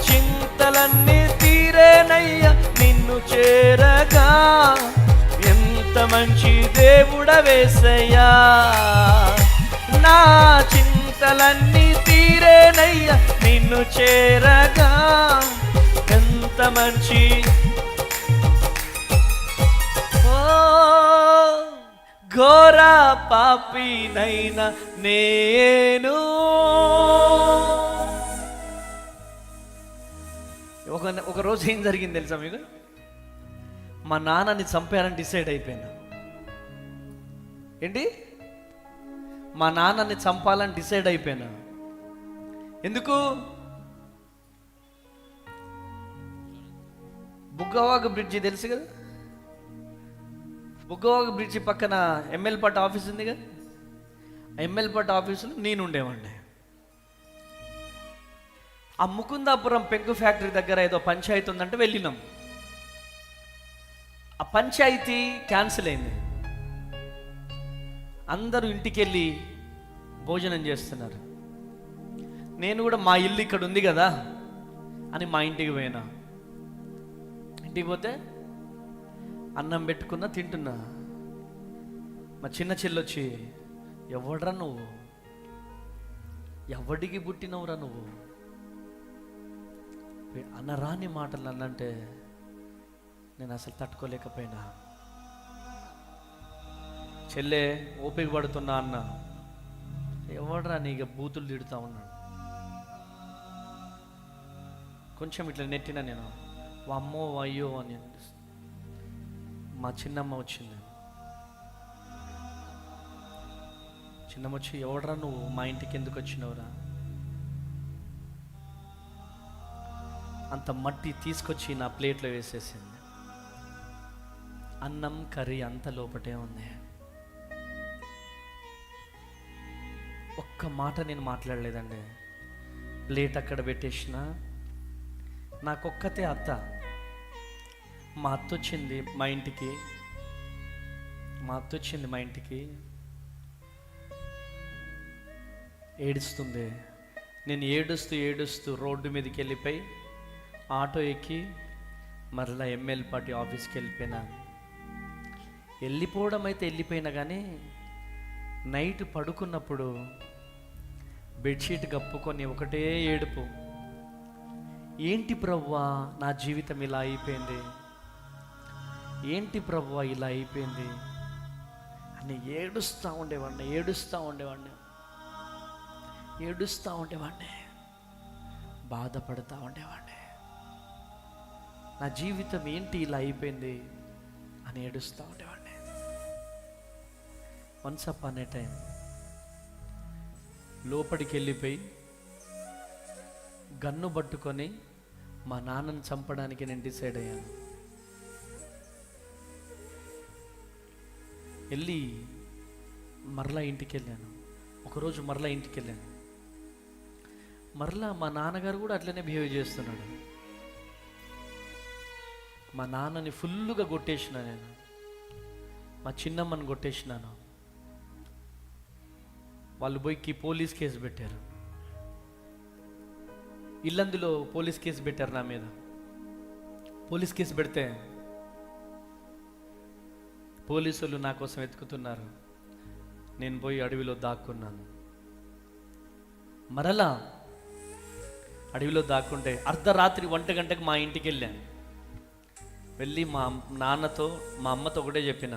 చింతలన్నీ తీరేనయ్యా నిన్ను చేరగా, ఎంత మంచి దేవుడవేసయ్యా, నా చింతలన్నీ తీరేనయ్యా నిన్ను చేరగా, ఎంత మంచి ఘోర పాపినైనా నేను. ఒక రోజు ఏం జరిగింది తెలుసా మీకు? మా నాన్నని చంపారని డిసైడ్ అయిపోయినా. ఏంటి? మా నాన్నని చంపాలని డిసైడ్ అయిపోయినా. ఎందుకు? బుగ్గవాగు బ్రిడ్జి తెలుసు కదా, బుగ్గవాగు బ్రిడ్జి పక్కన ఎమ్మెల్యేపేట ఆఫీస్ ఉంది కదా, ఆ ఎమ్మెల్యేపేట ఆఫీసులో నేను ఉండేవాడిని. ఆ ముకుందాపురం పెంకు ఫ్యాక్టరీ దగ్గర ఏదో పంచాయతీ ఉందంటే వెళ్ళినాం. ఆ పంచాయతీ క్యాన్సిల్ అయింది. అందరూ ఇంటికి వెళ్ళి భోజనం చేస్తున్నారు. నేను కూడా మా ఇల్లు ఇక్కడ ఉంది కదా అని మా ఇంటికి పోయినా. ఇంటికి పోతే అన్నం పెట్టుకున్నా, తింటున్నా. మా చిన్న చెల్లొచ్చి, ఎవడ్రా నువ్వు, ఎవడికి పుట్టినవురా నువ్వు, అన్నరాని మాటలు అన్నంటే నేను అసలు తట్టుకోలేకపోయినా. చెల్లె ఓపిక పడుతున్నా అన్న, ఎవడ్రా నీ బూతులు తిడుతా ఉన్నాడు. కొంచెం ఇట్లా నెట్టినా నేను, అమ్మో అయ్యో అని. మా చిన్నమ్మ వచ్చింది. చిన్నమ్మ వచ్చి, ఎవడ్రా నువ్వు, మా ఇంటికి ఎందుకు వచ్చినవురా? అంత మట్టి తీసుకొచ్చి నా ప్లేట్లో వేసేసింది. అన్నం కర్రీ అంత లోపటే ఉంది. ఒక్క మాట నేను మాట్లాడలేదండి. ప్లేట్ అక్కడ పెట్టేసిన. నాకొక్కతే అత్త. మా అత్త వచ్చింది మా ఇంటికి. ఏడుస్తుంది. నేను ఏడుస్తూ రోడ్డు మీదకి వెళ్ళిపోయి ఆటో ఎక్కి మరలా ఎమ్మెల్యేపాటి ఆఫీస్కి వెళ్ళిపోయినా. వెళ్ళిపోవడం అయితే వెళ్ళిపోయినా కానీ నైట్ పడుకున్నప్పుడు బెడ్షీట్ కప్పుకొని ఒకటే ఏడుపు. ఏంటి ప్రభువా నా జీవితం ఇలా అయిపోయింది, ఏంటి ప్రభువా ఇలా అయిపోయింది అని ఏడుస్తూ ఉండేవాడిని, బాధపడుతూ ఉండేవాడిని. నా జీవితం ఏంటి ఇలా అయిపోయింది అని ఏడుస్తూ ఉండేవాడిని. వన్స్ అపాన్ ఏ టైం లోపలికి వెళ్ళిపోయి గన్ను పట్టుకొని మా నాన్నని చంపడానికి నేను డిసైడ్ అయ్యాను. వెళ్ళి మరలా ఇంటికి వెళ్ళాను. ఒకరోజు మరలా ఇంటికి వెళ్ళాను. మరలా మా నాన్నగారు కూడా అట్లనే బిహేవ్ చేస్తున్నాడు. మా నాన్నని ఫుల్గా కొట్టేసిన నేను, మా చిన్నమ్మని కొట్టేసినాను. వాళ్ళు పోయి పోలీస్ కేసు పెట్టారు. ఇల్లందులో పోలీస్ కేసు పెట్టారు నా మీద. పోలీస్ కేసు పెడితే పోలీసులు నా కోసం వెతుకుతున్నారు. నేను పోయి అడవిలో దాక్కున్నాను. మరలా అడవిలో దాక్కుంటే అర్ధరాత్రి 1 గంటకు మా ఇంటికి వెళ్ళాను. వెళ్ళి మా నాన్నతో మా అమ్మతో ఒకటే చెప్పిన,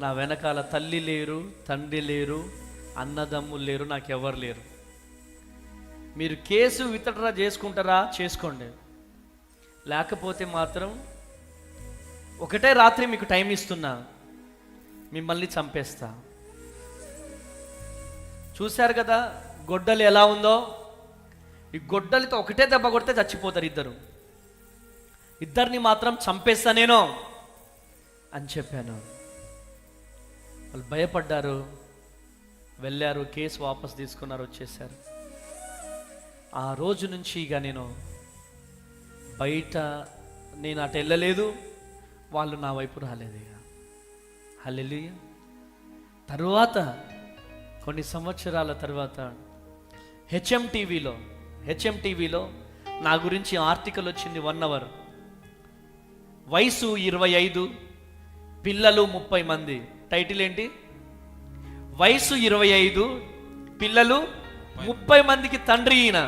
నా వెనకాల తల్లి లేరు, తండ్రి లేరు, అన్నదమ్ములు లేరు, నాకెవరు లేరు. మీరు కేసు విత్డ్రా చేసుకుంటారా చేసుకోండి, లేకపోతే మాత్రం ఒకటే రాత్రి మీకు టైం ఇస్తున్నా, మిమ్మల్ని చంపేస్తా. చూశారు కదా గొడ్డలి ఎలా ఉందో. ఈ గొడ్డలితో ఒకటే దెబ్బ కొడితే చచ్చిపోతారు ఇద్దరిని మాత్రం చంపేస్తా నేను అని చెప్పాను. వాళ్ళు భయపడ్డారు, వెళ్ళారు, కేసు వాపస్ తీసుకున్నారు, వచ్చేసారు. ఆ రోజు నుంచి ఇక నేను బయట నేను అటు వెళ్ళలేదు, వాళ్ళు నా వైపు రాలేదు ఇక. హల్లెలూయా. తరువాత కొన్ని సంవత్సరాల తర్వాత హెచ్ఎం టీవీలో నా గురించి ఆర్టికల్ వచ్చింది 1 hour. వయసు 25, పిల్లలు 30 మంది. టైటిల్ ఏంటి? వయసు 25, పిల్లలు 30 మందికి తండ్రి ఈయన.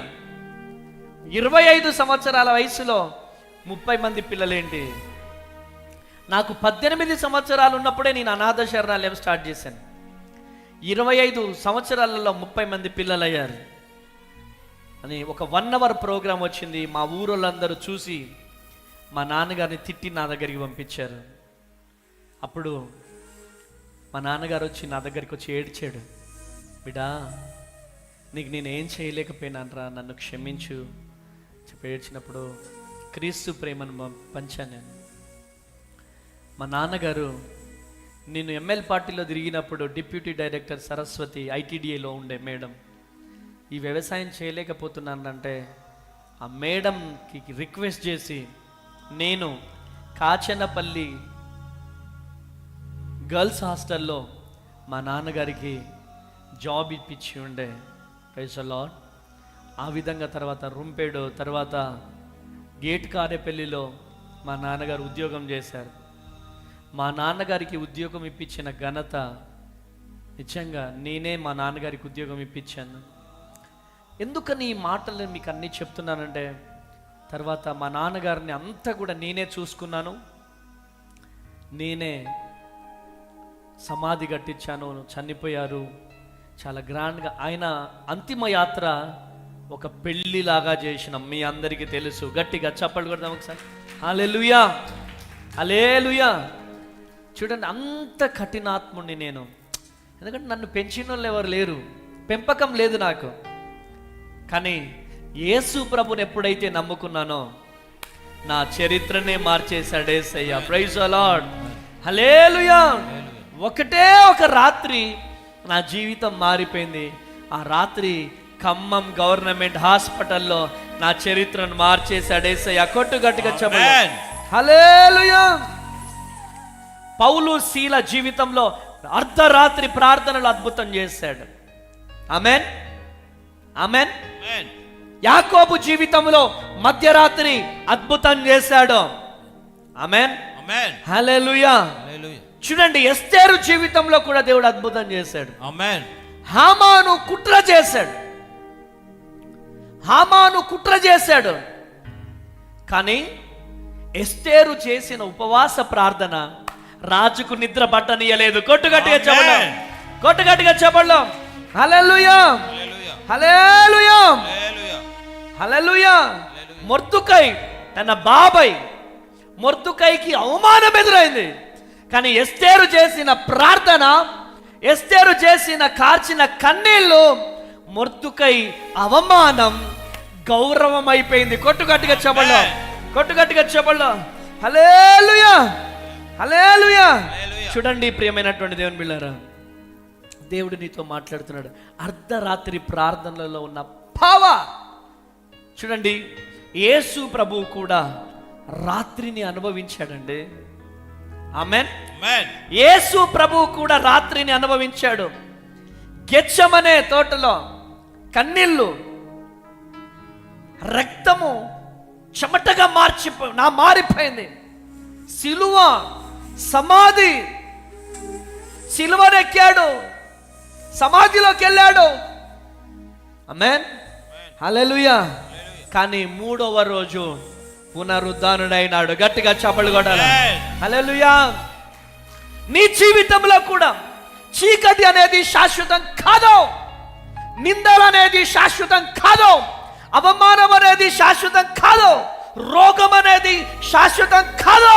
25 సంవత్సరాల వయసులో 30 మంది పిల్లలేంటి? నాకు 18 సంవత్సరాలు ఉన్నప్పుడే నేను అనాథ శరణాలయం స్టార్ట్ చేశాను. 25 సంవత్సరాలలో 30 మంది పిల్లలు అయ్యారు అని ఒక 1 hour ప్రోగ్రాం వచ్చింది. మా ఊరోళ్ళందరూ చూసి మా నాన్నగారిని తిట్టి నా దగ్గరికి పంపించారు. అప్పుడు మా నాన్నగారు వచ్చి నా దగ్గరికి వచ్చి ఏడ్చాడు. బిడా, నీకు నేనేం చేయలేకపోయినానరా, నన్ను క్షమించు చెప్పి ఏడ్చినప్పుడు క్రీస్తు ప్రేమను పంచాను నేను. మా నాన్నగారు నేను ఎంఎల్ పార్టీలో తిరిగినప్పుడు డిప్యూటీ డైరెక్టర్ సరస్వతి ఐటీడీఏలో ఉండే మేడం, ఈ వ్యవసాయం చేయలేకపోతున్నానంటే ఆ మేడంకి రిక్వెస్ట్ చేసి నేను కాచనపల్లి గర్ల్స్ హాస్టల్లో మా నాన్నగారికి జాబ్ ఇప్పించి ఉండే. Praise the Lord. ఆ విధంగా తర్వాత రుంపేడు, తర్వాత గేట్ కారేపల్లిలో మా నాన్నగారు ఉద్యోగం చేశారు. మా నాన్నగారికి ఉద్యోగం ఇప్పించిన ఘనత నిజంగా నేనే మా నాన్నగారికి ఉద్యోగం ఇప్పించాను. ఎందుకని ఈ మాటలు మీకు అన్నీ చెప్తున్నానంటే, తర్వాత మా నాన్నగారిని అంతా కూడా నేనే చూసుకున్నాను, నేనే సమాధి కట్టించాను. చనిపోయారు చాలా గ్రాండ్గా. ఆయన అంతిమ యాత్ర ఒక పెళ్ళిలాగా చేసినాం, మీ అందరికీ తెలుసు. గట్టిగా చప్పట్లు కొడదాం ఒకసారి. హల్లెలూయా, హల్లెలూయా. చూడండి, అంత కఠినాత్ముడిని నేను. ఎందుకంటే నన్ను పెంచిన వాళ్ళు ఎవరు లేరు, పెంపకం లేదు నాకు. కానీ యేసు ప్రభుని ఎప్పుడైతే నమ్ముకున్నానో నా చరిత్రనే మార్చేశాడు యేసయ్య. ప్రైజ్ ది లార్డ్, హల్లెలూయా. ఒకటే ఒక రాత్రి నా జీవితం మారిపోయింది. ఆ రాత్రి ఖమ్మం గవర్నమెంట్ హాస్పిటల్లో నా చరిత్రను మార్చేశాడు యేసయ్య. కొట్టు గట్టిగా చెప్పండి హల్లెలూయా. పౌలు శీల జీవితంలో అర్ధరాత్రి ప్రార్థనలు అద్భుతం చేశాడు. ఆమేన్, ఆమేన్. యాకోబు జీవితంలో మధ్యరాత్రి అద్భుతం చేశాడు. ఆమేన్, ఆమేన్, హల్లెలూయా. చూడండి, ఎస్తేరు జీవితంలో కూడా దేవుడు అద్భుతం చేశాడు. ఆమేన్. హామాను కుట్ర చేశాడు. కానీ ఎస్తేరు చేసిన ఉపవాస ప్రార్థన రాజుకు నిద్ర పట్టనీయలేదు. కొట్టుగట్టిగా చెప్పండి హల్లెలూయా, హల్లెలూయా, హల్లెలూయా. మొర్దుకై తన బాబాయ్ మొర్దుకైకి అవమానం ఎదురైంది. కానీ ఎస్తేరు చేసిన ప్రార్థన, ఎస్తేరు చేసిన కార్చిన కన్నీళ్ళు మొర్దుకై అవమానం గౌరవం అయిపోయింది. కొట్టుగట్టిగా చెప్పండి హల్లెలూయా, హల్లెలూయా. చూడండి ప్రియమైనటువంటి దేవుని బిడ్డలారా, దేవుడు నీతో మాట్లాడుతున్నాడు. అర్ధరాత్రి ప్రార్థనలలో ఉన్న పవర్ చూడండి. యేసు ప్రభువు కూడా రాత్రిని అనుభవించాడండి. ఆమేన్. యేసు ప్రభువు కూడా రాత్రిని అనుభవించాడు. గెత్సెమనే తోటలో కన్నీళ్ళు, రక్తము చెమటగా మారిపోయింది. సిలువ, సమాధి, సిలువనెక్కాడు, సమాధిలోకి వెళ్ళాడు. ఆమేన్, హల్లెలూయా. కానీ 3వ రోజు పునరుద్ధానుడైనాడు. గట్టిగా చప్పట్లు కొట్టాలి. హల్లెలూయా. నీ జీవితంలో కూడా చీకటి అనేది శాశ్వతం కాదు, నిందలు అనేది శాశ్వతం కాదు, అవమానం అనేది శాశ్వతం కాదు, రోగం అనేది శాశ్వతం కాదు.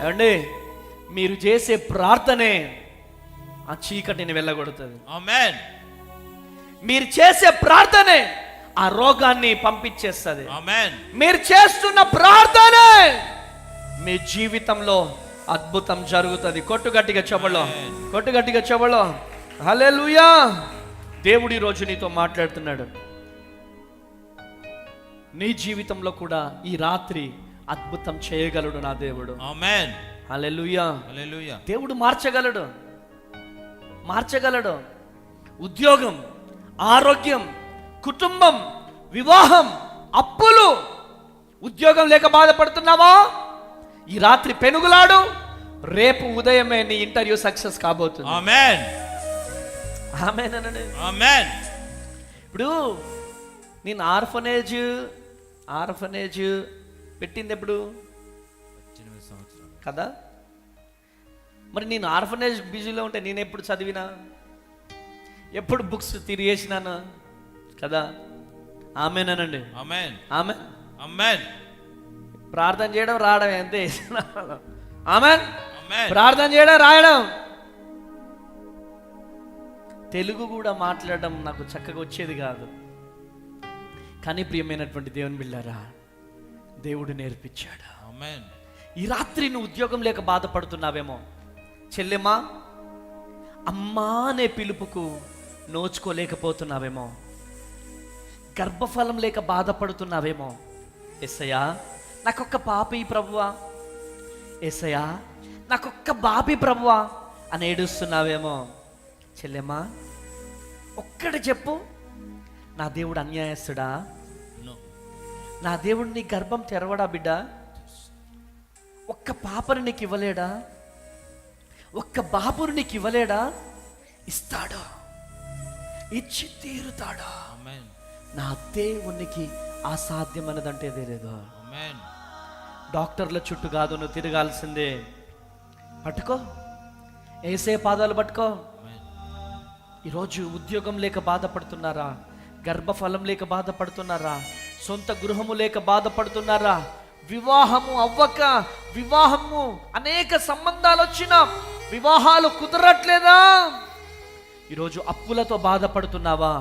ఏమండి, మీరు చేసే ప్రార్థనే ఆ చీకటిని వెళ్ళగొడుతుంది. ఆమేన్. మీరు చేసే ప్రార్థనే ఆ రోగాన్ని పంపించేస్తుంది. ఆమేన్. మీరు చేస్తున్న ప్రార్థనే మీ జీవితంలో అద్భుతం జరుగుతుంది. కొట్టుగట్టిగా చెప్పలో హల్లెలూయా. దేవుడి రోజు నీతో మాట్లాడుతున్నాడు. నీ జీవితంలో కూడా ఈ రాత్రి అద్భుతం చేయగలడు నా దేవుడు. ఆమేన్. హల్లెలూయా. హల్లెలూయా. దేవుడు మార్చగలడు. ఉద్యోగం, ఆరోగ్యం, కుటుంబం, వివాహం, అప్పులు. ఉద్యోగం లేక బాధపడుతున్నావా? ఈ రాత్రి పెనుగులాడు, రేపు ఉదయమే నీ ఇంటర్వ్యూ సక్సెస్ కాబోతుంది. ఆమేన్. ఆమేన్ అనండి. ఆమేన్. ఇప్పుడు నేను ఆర్ఫనేజ్ పెట్టింది ఎప్పుడు? 18 సంవత్సరాలు కదా. మరి నేను ఆర్ఫనేజ్ బిజీలో ఉంటే నేను ఎప్పుడు చదివినా, ఎప్పుడు బుక్స్ తిరిగేసినాను కదా. ఆమేన్ అనండి. ఆమేన్. ఆమేన్. ఆమేన్. ప్రార్థన చేయడం రావడం ఎంతే. ఆమేన్. ఆమేన్. ప్రార్థన చేయడం రాయడం. తెలుగు కూడా మాట్లాడడం నాకు చక్కగా వచ్చేది కాదు, కానీ ప్రియమైనటువంటి దేవుని బిడ్డలారా, దేవుడు నేర్పించాడు. ఆమేన్. ఈ రాత్రి నువ్వు ఉద్యోగం లేక బాధపడుతున్నావేమో, చెల్లెమ్మా, అమ్మా అనే పిలుపుకు నోచుకోలేకపోతున్నావేమో, గర్భఫలం లేక బాధపడుతున్నావేమో. యేసయ్యా నాకొక్క పాపి ప్రభువా, యేసయ్యా నాకొక్క బాబి ప్రభువా అని ఏడుస్తున్నావేమో. చెల్లెమ్మా, ఒక్కటి చెప్పు, నా దేవుడు అన్యాయస్తుడా? నా దేవుడు నీ గర్భం తెరవడా బిడ్డ? ఒక్క పాపను నీకు ఇవ్వలేడా? ఒక్క బాబును నీకు ఇవ్వలేడా? ఇస్తాడు, ఇచ్చి తీరుతాడు. నా దేవునికి అసాధ్యమన్నదంటే లేదు. డాక్టర్ల చుట్టూ కాదు నువ్వు తిరగాల్సిందే. పట్టుకో, ఏసే పాదాలు పట్టుకో. ఈరోజు ఉద్యోగం లేక బాధపడుతున్నారా? గర్భఫలం లేక బాధపడుతున్నారా? సొంత గృహము లేక బాధపడుతున్నారా? వివాహము అవ్వక, వివాహము అనేక సంబంధాలు వచ్చినా వివాహాలు కుదరట్లేదా? ఈరోజు అప్పులతో బాధపడుతున్నావా?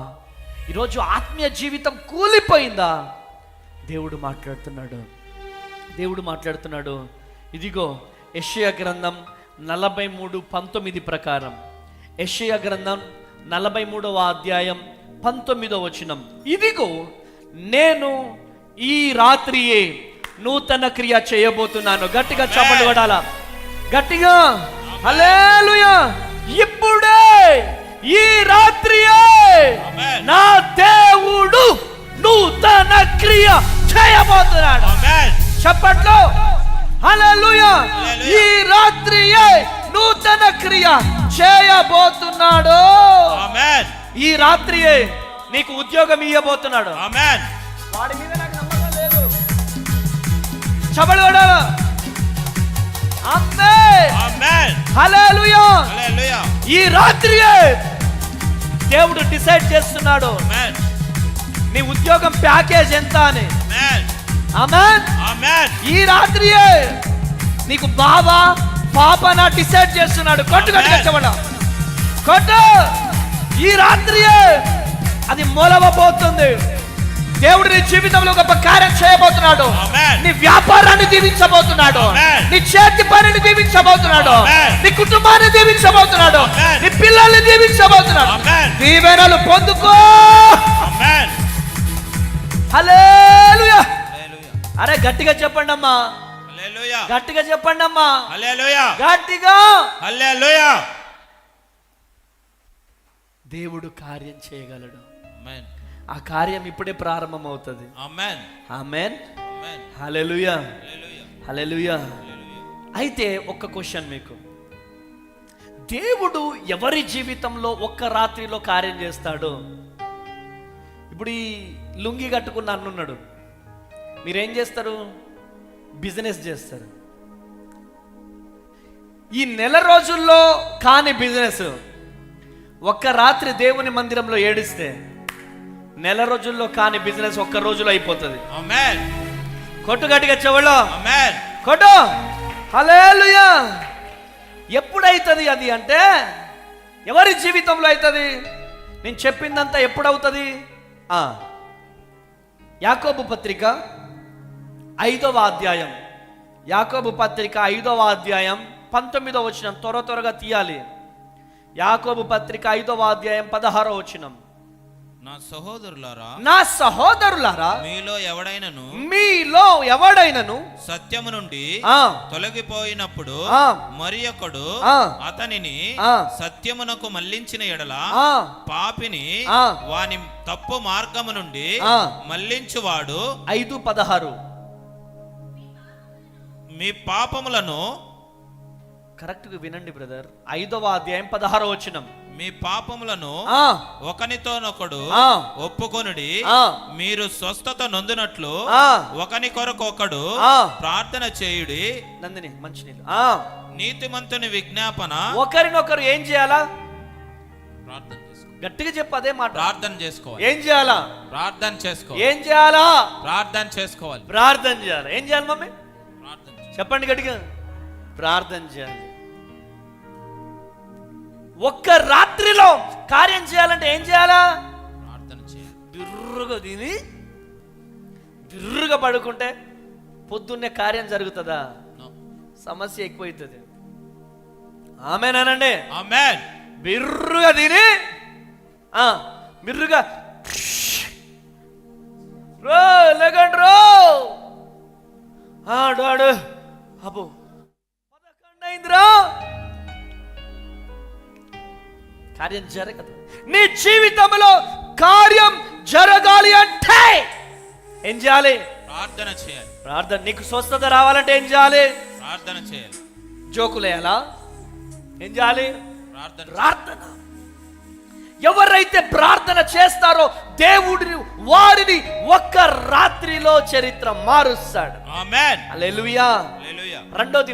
ఈరోజు ఆత్మీయ జీవితం కూలిపోయిందా? దేవుడు మాట్లాడుతున్నాడు. ఇదిగో యెషయా గ్రంథం 43:19 ప్రకారం, యెషయా గ్రంథం 43వ అధ్యాయం 19వ వచనం, ఇదిగో నేను ఈ రాత్రియే నూతన క్రియ చేయబోతున్నాను. గట్టిగా చప్పట్లు కొట్టాలా, గట్టిగా. హల్లెలూయా. ఇప్పుడే, ఈ రాత్రియే నా దేవుడు నూతన క్రియ చేయబోతున్నాడు. చప్పట్లు. హల్లెలూయా. ఈ రాత్రియే నూతన క్రియ చేయబోతున్నాడు. ఈ రాత్రియే నీకు ఉద్యోగం ఇయ్యబోతున్నాడు. వాడి మీద నాకు నమ్మకం లేదు. చప్పట్లు కొట్టాలా. ఆమేన్. హల్లెలూయా. ఈ రాత్రియే దేవుడు డిసైడ్ చేస్తున్నాడు నీ ఉద్యోగం ప్యాకేజ్ ఎంత అని. ఆమేన్. ఈ రాత్రియే నీకు బాబా పాపనా డిసైడ్ చేస్తున్నాడు. కొట్టు కొట్టు. ఈ రాత్రియే అది మొలవబోతుంది. దేవుడు నీ జీవితంలో గొప్ప కార్యం చేయబోతున్నాడు. నీ వ్యాపారాన్ని దీవించబోతున్నాడు. నీ చేతి పనిని దీవించబోతున్నాడు. నీ కుటుంబాన్ని దీవించబోతున్నాడు. నీ పిల్లల్ని దీవించబోతున్నాడు. దీవెనలు పొందుకో. హల్లెలూయా. అరే గట్టిగా చెప్పండి అమ్మా, గట్టిగా చెప్పండి అమ్మా, గట్టిగా. దేవుడు కార్యం చేయగలడు. ఆ కార్యం ఇప్పుడే ప్రారంభమవుతుంది. ఆమేన్. హల్లెలూయా. హల్లెలూయా. అయితే ఒక్క క్వశ్చన్ మీకు, దేవుడు ఎవరి జీవితంలో ఒక్క రాత్రిలో కార్యం చేస్తాడు? ఇప్పుడు ఈ లుంగి కట్టుకున్న అన్నున్నాడు, మీరేం చేస్తారు? బిజినెస్ చేస్తారు. ఈ నెల రోజుల్లో కాని బిజినెస్ ఒక్క రాత్రి దేవుని మందిరంలో ఏడిస్తే, నెల రోజుల్లో కాని బిజినెస్ ఒక్క రోజులో అయిపోతుంది. కొట్టు గట్టిగా చెవులో. కొట్టు. హల్లెలూయా. ఎప్పుడైతుంది అది అంటే, ఎవరి జీవితంలో అవుతుంది? నేను చెప్పిందంతా ఎప్పుడవుతుంది? యాకోబు పత్రిక 5వ అధ్యాయం, యాకోబు పత్రిక 5వ అధ్యాయం 19వ వచనం. త్వరగా తీయాలి. యాకోబు పత్రిక 5వ అధ్యాయం 16వ వచనం. నా సహోదరులారా, నా సహోదరులారా, మీలో ఎవడైనను సత్యము నుండి తొలగిపోయినప్పుడు మరి ఒకడు అతనిని సత్యమునకు మళ్లించిన ఎడల పాపిని వాని తప్పు మార్గము నుండి మళ్లించువాడు. 5:16 మీ పాపములను, కరెక్ట్ గా వినండి బ్రదర్, 5వ అధ్యాయం 16వ వచనం. మీ పాపములను ఒకనితోనొకడు ఒప్పుకొనుడి, మీరు స్వస్థత నొందినట్లు ఒకని కొరకు ఒకడు ప్రార్థన చేయుడి. నందిని మంచినీళ్ళు. నీతిమంతుని విజ్ఞాపన, ఒకరినొకరు ఏం చేయాలా? ప్రార్థన చేసుకో. గట్టిగా చెప్పు అదే మాట. ప్రార్థన చేసుకోవాలి. ఏం చేయాలా? ప్రార్థన చేసుకోవాలి. ఏం చేయాలా? ప్రార్థన చేసుకోవాలి. ప్రార్థన చేయాలి. ఏం చేయాలి మమ్మీ? ప్రార్థన చెప్పండి గట్టిగా. ప్రార్థన చేయాలి. ఒక్క రాత్రిలో కార్యం చేయాలంటే ఏం చేయాలా? ప్రార్థన చేయాలి. బిర్రుగా తిని బిర్రుగా పడుకుంటే పొద్దున్నే కార్యం జరుగుతుందా? సమస్య ఎక్కువైతుంది. ఆమేనండి. ఆమేన్. బిర్రుగా తిని బిర్రుగా రో లేకండి రో డాడు అబ్బో 11 అయిందిరా, కార్యం జరగదు. నీ జీవితంలో కార్యం జరగాలి అంటే ఏం చేయాలి? ప్రార్థన చేయాలి. ప్రార్థన. నీకు స్వస్థత రావాలంటే ఏం చేయాలి? ప్రార్థన చేయాలి. జోకులేయాలా? ఏం చేయాలి? ప్రార్థన. ఎవరైతే ప్రార్థన చేస్తారో దేవుడిని వారిని ఒక్క రాత్రిలో చరిత్ర మారుస్తాడు. ఆమేన్. హల్లెలూయా. హల్లెలూయా. రెండోది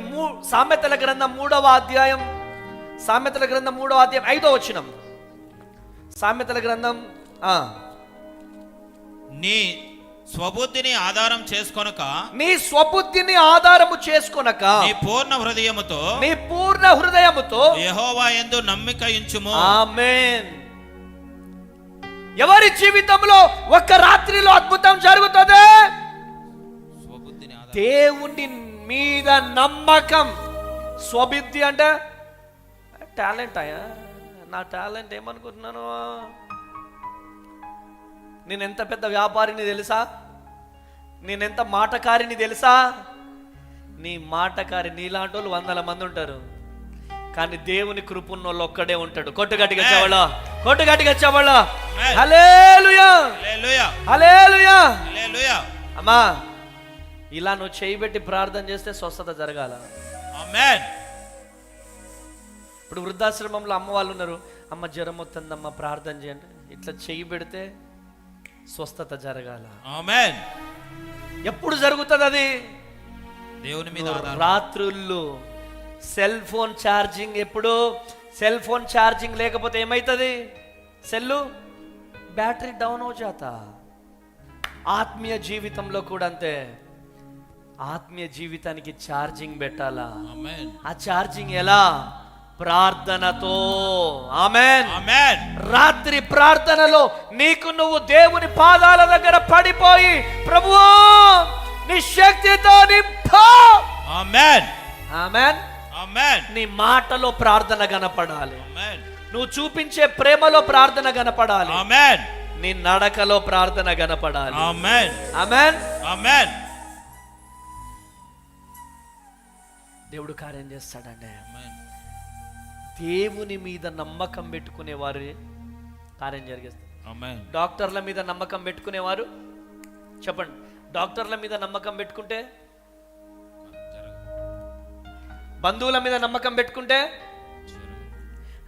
సామెతల గ్రంథం 3వ అధ్యాయం 5వ వచనం. సామెతల గ్రంథం నీ స్వబుద్ధిని ఆధారం చేసుకొనక, నీ స్వబుద్ధిని ఆధారము చేసుకొనక, నీ పూర్ణ హృదయముతో యెహోవా యందు నమ్మిక ఉంచుము. ఆమేన్. ఎవరి జీవితంలో ఒక్క రాత్రిలో అద్భుతం జరుగుతుంది? దేవుని మీద నమ్మకం. స్వబుద్ధి అంటే టాలెంట్ అయ్యా. నా టాలెంట్ ఏమనుకుంటున్నాను? నేను ఎంత పెద్ద వ్యాపారిని తెలుసా? నేనెంత మాటకారిని తెలుసా? నీ మాటకారి నీలాంటి వాళ్ళు 100 మంది ఉంటారు, కానీ దేవుని కృపన్న వాళ్ళు ఒక్కడే ఉంటాడు. కొట్టుగట్టిగా చెవళ, కొట్టుగట్టిగా చెవళ. హల్లెలూయా, హల్లెలూయా, హల్లెలూయా. అమ్మా, ఇలా నువ్వు చేయబెట్టి ప్రార్థన చేస్తే స్వస్థత జరగాల. ఆమేన్. ఇప్పుడు వృద్ధాశ్రమంలో అమ్మ వాళ్ళు ఉన్నారు. అమ్మ జ్వరం వస్తుందమ్మ ప్రార్థన చేయండి. ఇట్లా చేయి పెడితే స్వస్థత జరగాల. ఆమేన్. ఎప్పుడు జరుగుతుంది అది? దేవుని మీద ఆధారం. రాత్రుల్లో సెల్ ఫోన్ ఛార్జింగ్. ఎప్పుడు సెల్ ఫోన్ ఛార్జింగ్ లేకపోతే ఏమైతుంది? సెల్లు బ్యాటరీ డౌన్ అవుజాతా. ఆత్మీయ జీవితంలో కూడా అంతే. ఆత్మీయ జీవితానికి ఛార్జింగ్ పెట్టాలా? ఆమేన్. ఆ ఛార్జింగ్ ఎలా? ప్రార్థనతో. ఆమేన్, ఆమేన్. రాత్రి ప్రార్థనలో నీకు నువ్వు దేవుని పాదాల దగ్గర పడిపోయి, ప్రభువా నీ శక్తితో నింపు. ఆమేన్, ఆమేన్, ఆమేన్. నీ మాటలో ప్రార్థన కనపడాలి. ఆమేన్. నువ్వు చూపించే ప్రేమలో ప్రార్థన కనపడాలి. ఆమేన్. నీ నడకలో ప్రార్థన కనపడాలి. ఆమేన్, ఆమేన్, ఆమేన్. దేవుడు కార్యం చేస్తాడండి. ఆమేన్. దేవుని మీద నమ్మకం పెట్టుకునేవారు కార్యం జరిగిస్తారు. ఆమేన్. డాక్టర్ల మీద నమ్మకం పెట్టుకునేవారు, చెప్పండి, డాక్టర్ల మీద నమ్మకం పెట్టుకుంటే, బంధువుల మీద నమ్మకం పెట్టుకుంటే,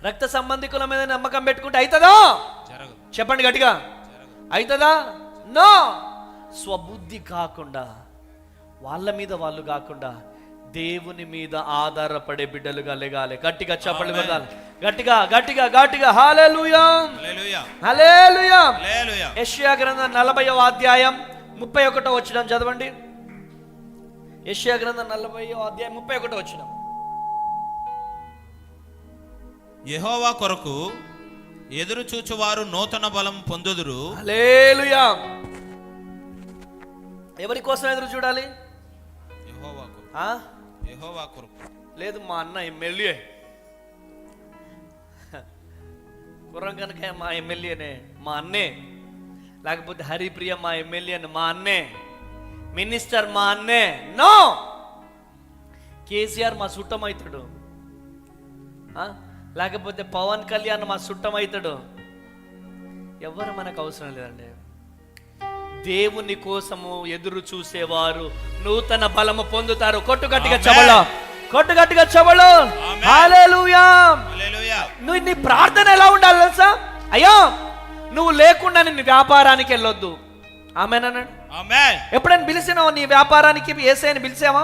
రక్త సంబంధికుల మీద నమ్మకం పెట్టుకుంటే అవుతుందా? చెప్పండి గట్టిగా, అవుతుందా? నో. స్వబుద్ధి కాకుండా, వాళ్ళ మీద వాళ్ళు కాకుండా దేవుని మీద ఆధారపడే బిడ్డలుగా లెగాలి. గట్టిగా చెప్పండి పెడతాను. గట్టిగా గట్టిగా గట్టిగా. హల్లెలూయా, హల్లెలూయా, హల్లెలూయా. హల్లెలూయా. యెషయా గ్రంథం 40వ అధ్యాయం 31వ వచనం చదవండి. యెషయా గ్రంథం 40వ అధ్యాయం 31వ వచనం. యెహోవా కొరకు ఎదురు చూచువారు నూతన బలం పొందుదురు. హల్లెలూయా. ఎవరి కోసం ఎదురు చూడాలి? యెహోవా కొరకు. యెహోవా కొరకు లేదు, మా అన్న ఎమ్మెల్యే కుర్రం కనుక మా ఎమ్మెల్యేనే, మా అన్నే. లేకపోతే హరిప్రియ మా ఎమ్మెల్యేని, మా అన్నే. మినిస్టర్ మా అన్నే. నో, కేసీఆర్ మా చుట్టం అవుతాడు, లేకపోతే పవన్ కళ్యాణ్ మా చుట్టం అవుతాడు. ఎవరు మనకు అవసరం లేదండి. దేవుని కోసము ఎదురు చూసేవారు నూతన బలము పొందుతారు. కొట్టుగట్టిగా చెబలో, కొట్టుగట్టిగా చెబలో. హల్లెలూయా. నువ్వు నీ ప్రార్థన ఎలా ఉండాలి తెలుసా? అయ్యా, నువ్వు లేకుండా నీ వ్యాపారానికి వెళ్ళొద్దు. ఆమేనండి. ఎప్పుడైనా పిలిచినావు నీ వ్యాపారానికి? యేసయ్యని పిలిచావా?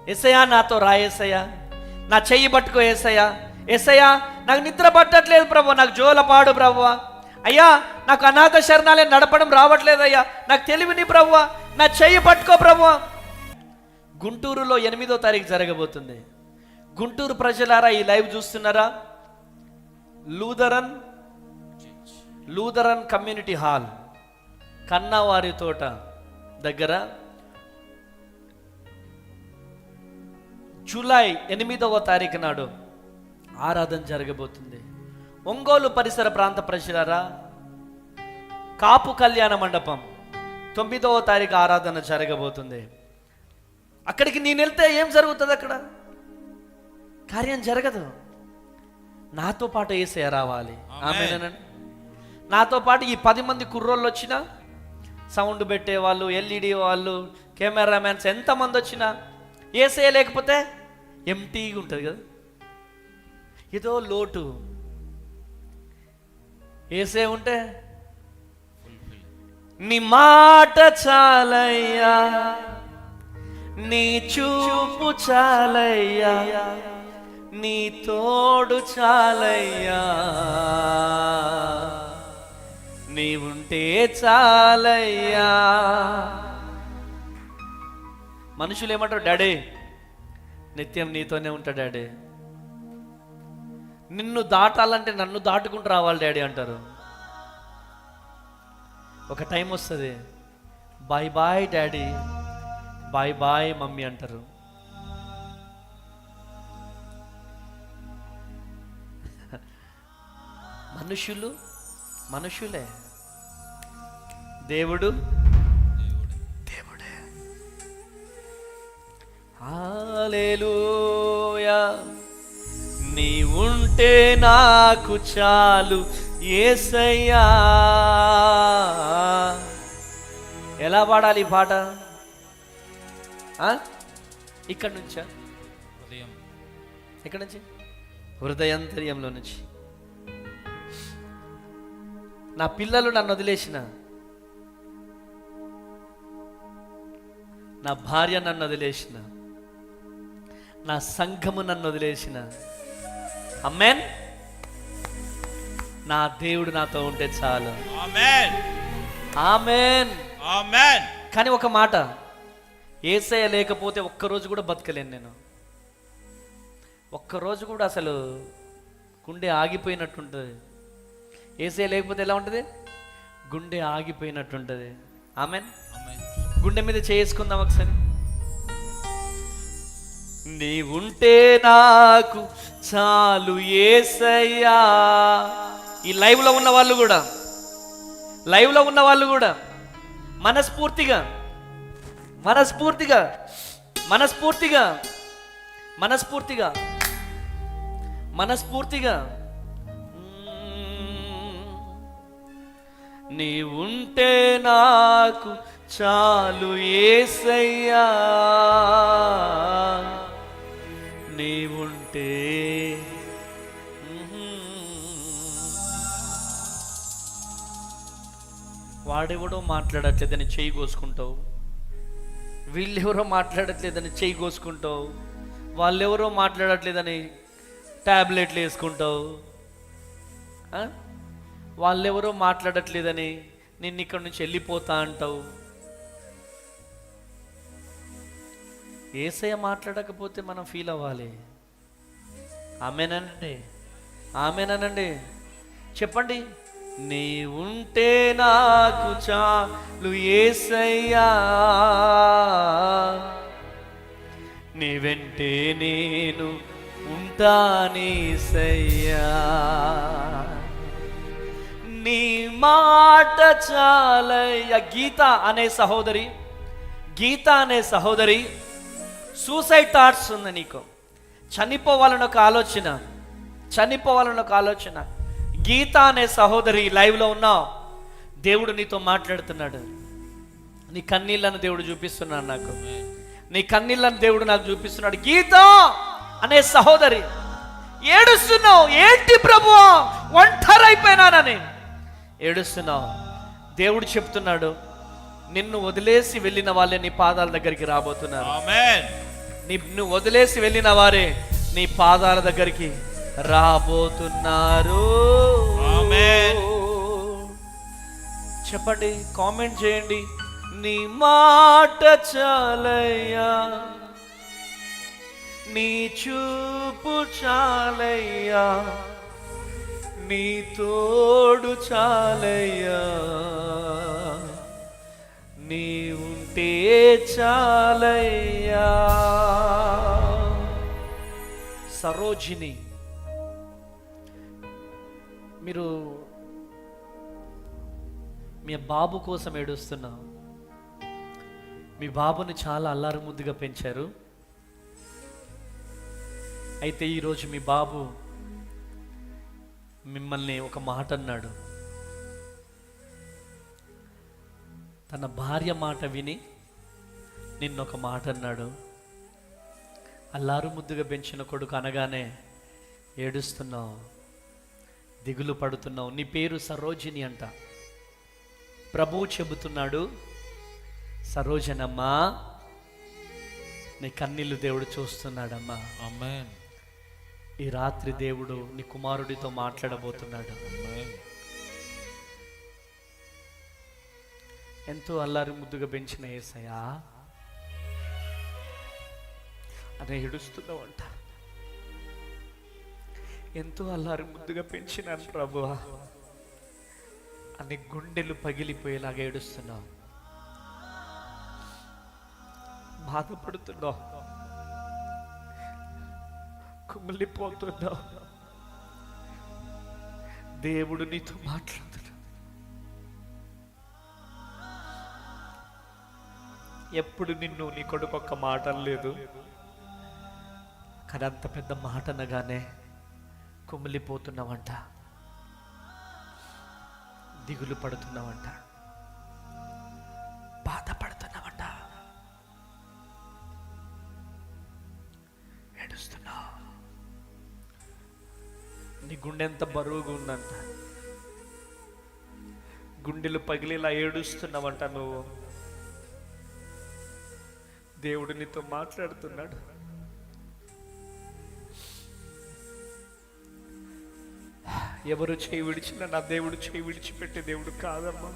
యేసయ్యా నాతో రా, యేసయ్యా నా చెయ్యి పట్టుకో, యేసయ్యా యేసయ్యా నాకు నిద్ర పట్టట్లేదు ప్రభు, నాకు జోలపాడు ప్రభు. అయ్యా నాకు అనాథ శరణాలయం నడపడం రావట్లేదు అయ్యా, నాకు తెలివిని ప్రభు, నా చెయ్యి పట్టుకో ప్రభు. గుంటూరులో 8వ తారీఖు జరగబోతుంది. గుంటూరు ప్రజలారా, ఈ లైవ్ చూస్తున్నారా? లూథరన్ కమ్యూనిటీ హాల్, కన్నావారి తోట దగ్గర జూలై 8వ తారీఖు నాడు ఆరాధన జరగబోతుంది. ఒంగోలు పరిసర ప్రాంత ప్రజలారా, కాపు కళ్యాణ మండపం 9వ తారీఖు ఆరాధన జరగబోతుంది. అక్కడికి నేను వెళ్తే ఏం జరుగుతుంది? అక్కడ కార్యం జరగదు. నాతో పాటు యేసయ్య రావాలి. ఆమేనండి. నాతో పాటు ఈ 10 మంది కుర్రోళ్ళు వచ్చినా, సౌండ్ పెట్టే వాళ్ళు, ఎల్ఈడి వాళ్ళు, కెమెరామ్యాన్స్ ఎంతమంది వచ్చినా, యేసయ్య లేకపోతే ఎంటీగా ఉంటుంది కదా, ఏదో లోటు. యేసయ్య ఉంటే నీ మాట చాలయ్యా, నీ చూపు చాలయ్యా, నీ తోడు చాలయ్యా, నీ ఉంటే చాలయ్యా. మనుషులు ఏమంటారు? డాడీ నిత్యం నీతోనే ఉంటాడు డాడీ. నిన్ను దాటాలంటే నన్ను దాటుకుంటూ రావాలి డాడీ అంటారు. ఒక టైం వస్తుంది, bye bye daddy, bye bye mummy అంటారు. మనుషులే, దేవుడు దేవుడే. హల్లెలూయా. నీ ఉంటే నాకు చాలు యేసయ్యా. ఎలా పాడాలి ఈ పాట? ఇక్కడి నుంచా? ఎక్కడి నుంచి? హృదయాంతర్యంలో నుంచి. నా పిల్లలు నన్ను వదిలేసిన, నా భార్య నన్ను వదిలేసిన, నా సంఘము నన్ను వదిలేసిన, ఆమేన్, నా దేవుడు నాతో ఉంటే చాలు. ఆమేన్, ఆమేన్, ఆమేన్. కానీ ఒక మాట, యేసయ్య లేకపోతే ఒక్కరోజు కూడా బతకలేను నేను. ఒక్కరోజు కూడా అసలు గుండె ఆగిపోయినట్టుంటుంది. యేసయ్య లేకపోతే ఎలా ఉంటుంది? గుండె ఆగిపోయినట్టుంటుంది. ఆమేన్. గుండె మీద చేసుకుందాం ఒకసారి. నీ ఉంటే నాకు చాలు యేసయ్యా. ఈ లైవ్లో ఉన్న వాళ్ళు కూడా మనస్ఫూర్తిగా నీ ఉంటే నాకు చాలు యేసయ్యా, నీ ఉంటే. వాడెవడో మాట్లాడట్లేదని చెయ్యి కోసుకుంటావు, వీళ్ళెవరో మాట్లాడట్లేదని చెయ్యి కోసుకుంటావు, వాళ్ళెవరో మాట్లాడట్లేదని ట్యాబ్లెట్లు వేసుకుంటావు, వాళ్ళెవరో మాట్లాడట్లేదని నిన్ను ఇక్కడి నుంచి వెళ్ళిపోతా అంటావు. యేసయ్య మాట్లాడకపోతే మనం ఫీల్ అవ్వాలి. ఆమేనండి, ఆమేనండి. చెప్పండి. నీ ఉంటే నాకు చాలు యేసయ్యా, నీ వెంటే నేను ఉంటానేసయ్యా. నీ మాట చాలయ్యా. గీత అనే సహోదరి సూసైడ్ థాట్స్ ఉంది. నీకు చనిపోవాలని ఒక ఆలోచన. గీత అనే సహోదరి, లైవ్లో ఉన్నావు. దేవుడు నీతో మాట్లాడుతున్నాడు. నీ కన్నీళ్ళను దేవుడు చూపిస్తున్నాడు నాకు. నాకు చూపిస్తున్నాడు. గీత అనే సహోదరి, ఏడుస్తున్నావు. ఏంటి ప్రభువా, ఒంటరైపోయినానని ఏడుస్తున్నావు. దేవుడు చెప్తున్నాడు, నిన్ను వదిలేసి వెళ్ళిన వాళ్ళే నీ పాదాల దగ్గరికి రాబోతున్నారు. నిన్ను వదిలేసి వెళ్ళిన వారే నీ పాదాల దగ్గరికి రాబోతున్నారు. చెప్పండి, కామెంట్ చేయండి. నీ మాట చాలయ్యా, నీ చూపు చాలయ్యా, నీ తోడు చాలయ్యా, నీ ఉంటే చాలయ్యా. సరోజిని, మీరు మీ బాబు కోసం ఏడుస్తున్నావు. మీ బాబుని చాలా అల్లారు ముద్దుగా పెంచారు. అయితే ఈరోజు మీ బాబు మిమ్మల్ని ఒక మాట అన్నాడు. తన భార్య మాట విని నిన్నొక మాట అన్నాడు. అల్లారు ముద్దుగా పెంచిన కొడుకు అనగానే ఏడుస్తున్నావు, దిగులు పడుతున్నావు. నీ పేరు సరోజిని అంట. ప్రభువు చెబుతున్నాడు, సరోజనమ్మా, నీ కన్నీళ్ళు దేవుడు చూస్తున్నాడమ్మా. ఆమేన్. ఈ రాత్రి దేవుడు నీ కుమారుడితో మాట్లాడబోతున్నాడు. ఎంతో అల్లారి ముద్దుగా పెంచిన యేసయ్యా అనే ఏడుస్తున్నావంట. ఎంతో అల్లారి ముద్దుగా పెంచినాను ప్రభువా అని గుండెలు పగిలిపోయేలాగా ఏడుస్తున్నావు, బాధపడుతున్నావు, కుమిలిపోతున్నావు. దేవుడు నీతో మాట్లాడుతున్నాడు. ఎప్పుడు నిన్ను నీ కొడుకు ఒక్క మాట అనలేదు, కానీ అంత పెద్ద మాట అనగానే కుమిలిపోతున్నావంట, దిగులు పడుతున్నావంట, బాధపడుతున్నావంట, ఏడుస్తున్నావు. నీ గుండె ఎంత బరువుగా ఉందంట, గుండెలు పగిలేలా ఏడుస్తున్నావంట నువ్వు. దేవుడు నీతో మాట్లాడుతున్నాడు. ఎవరు చేయి విడిచినా నా దేవుడు చేయి విడిచిపెట్టే దేవుడు కాదమ్మా.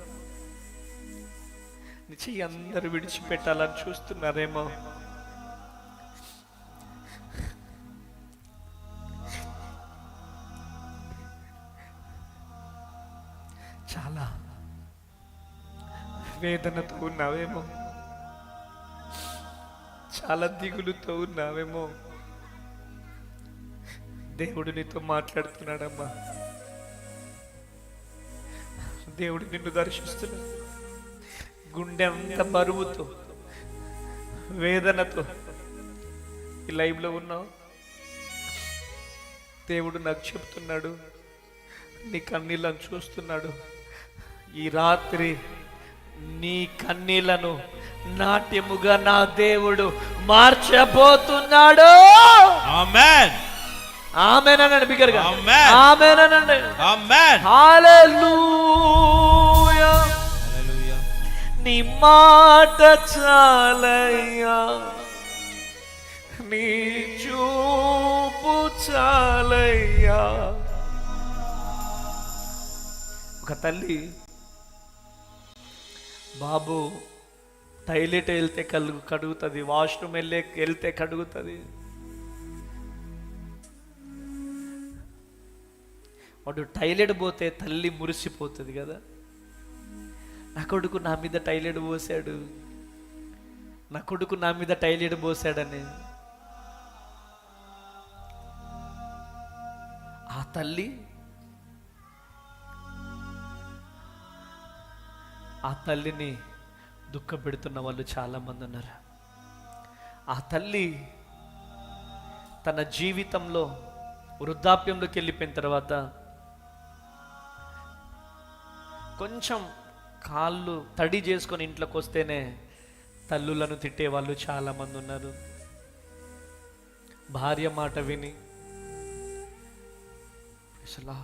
నీ చెయ్యి అందరూ విడిచిపెట్టాలని చూస్తున్నారేమో. చాలా వేదనతో ఉన్నావేమో, చాలా దిగులుతో ఉన్నావేమో. దేవుడు నీతో మాట్లాడుతున్నాడమ్మా. దేవుడు నిన్ను దర్శిస్తున్నాడు. గుండె అంత బరువుతో, వేదనతో ఈ లైవ్లో ఉన్నావు. దేవుడు నాకు చెప్తున్నాడు, నీ కన్నీళ్ళను చూస్తున్నాడు. ఈ రాత్రి నీ కన్నీళ్లను నాట్యముగా నా దేవుడు మార్చబోతున్నాడు. ఆమేన్. ఆమేన్ అనండి బిగ్గరగా. ఆమేన్. ఆమేన్ అనండి. ఆమేన్. హల్లెలూయా. హల్లెలూయా. నీ మాట చాలయ్యా, నీ చూపు చాలయ్యా. ఒక తల్లి బాబు టాయిలెట్ వెళ్తే కడుగుతుంది, వాష్రూమ్ వెళ్తే కడుగుతుంది. వాడు టాయిలెట్ పోతే తల్లి మురిసిపోతుంది కదా. నా కొడుకు నా మీద టాయిలెట్ పోసాడు, నా కొడుకు నా మీద టాయిలెట్ పోసాడని ఆ తల్లి ఆ తల్లిని దుఃఖపెడుతున్న వాళ్ళు చాలామంది ఉన్నారు. ఆ తల్లి తన జీవితంలో వృద్ధాప్యంలోకి వెళ్ళిపోయిన తర్వాత కొంచెం కాళ్ళు తడి చేసుకొని ఇంట్లోకి వస్తేనే తల్లులను తిట్టే వాళ్ళు చాలామంది ఉన్నారు. భార్య మాట విని అసలు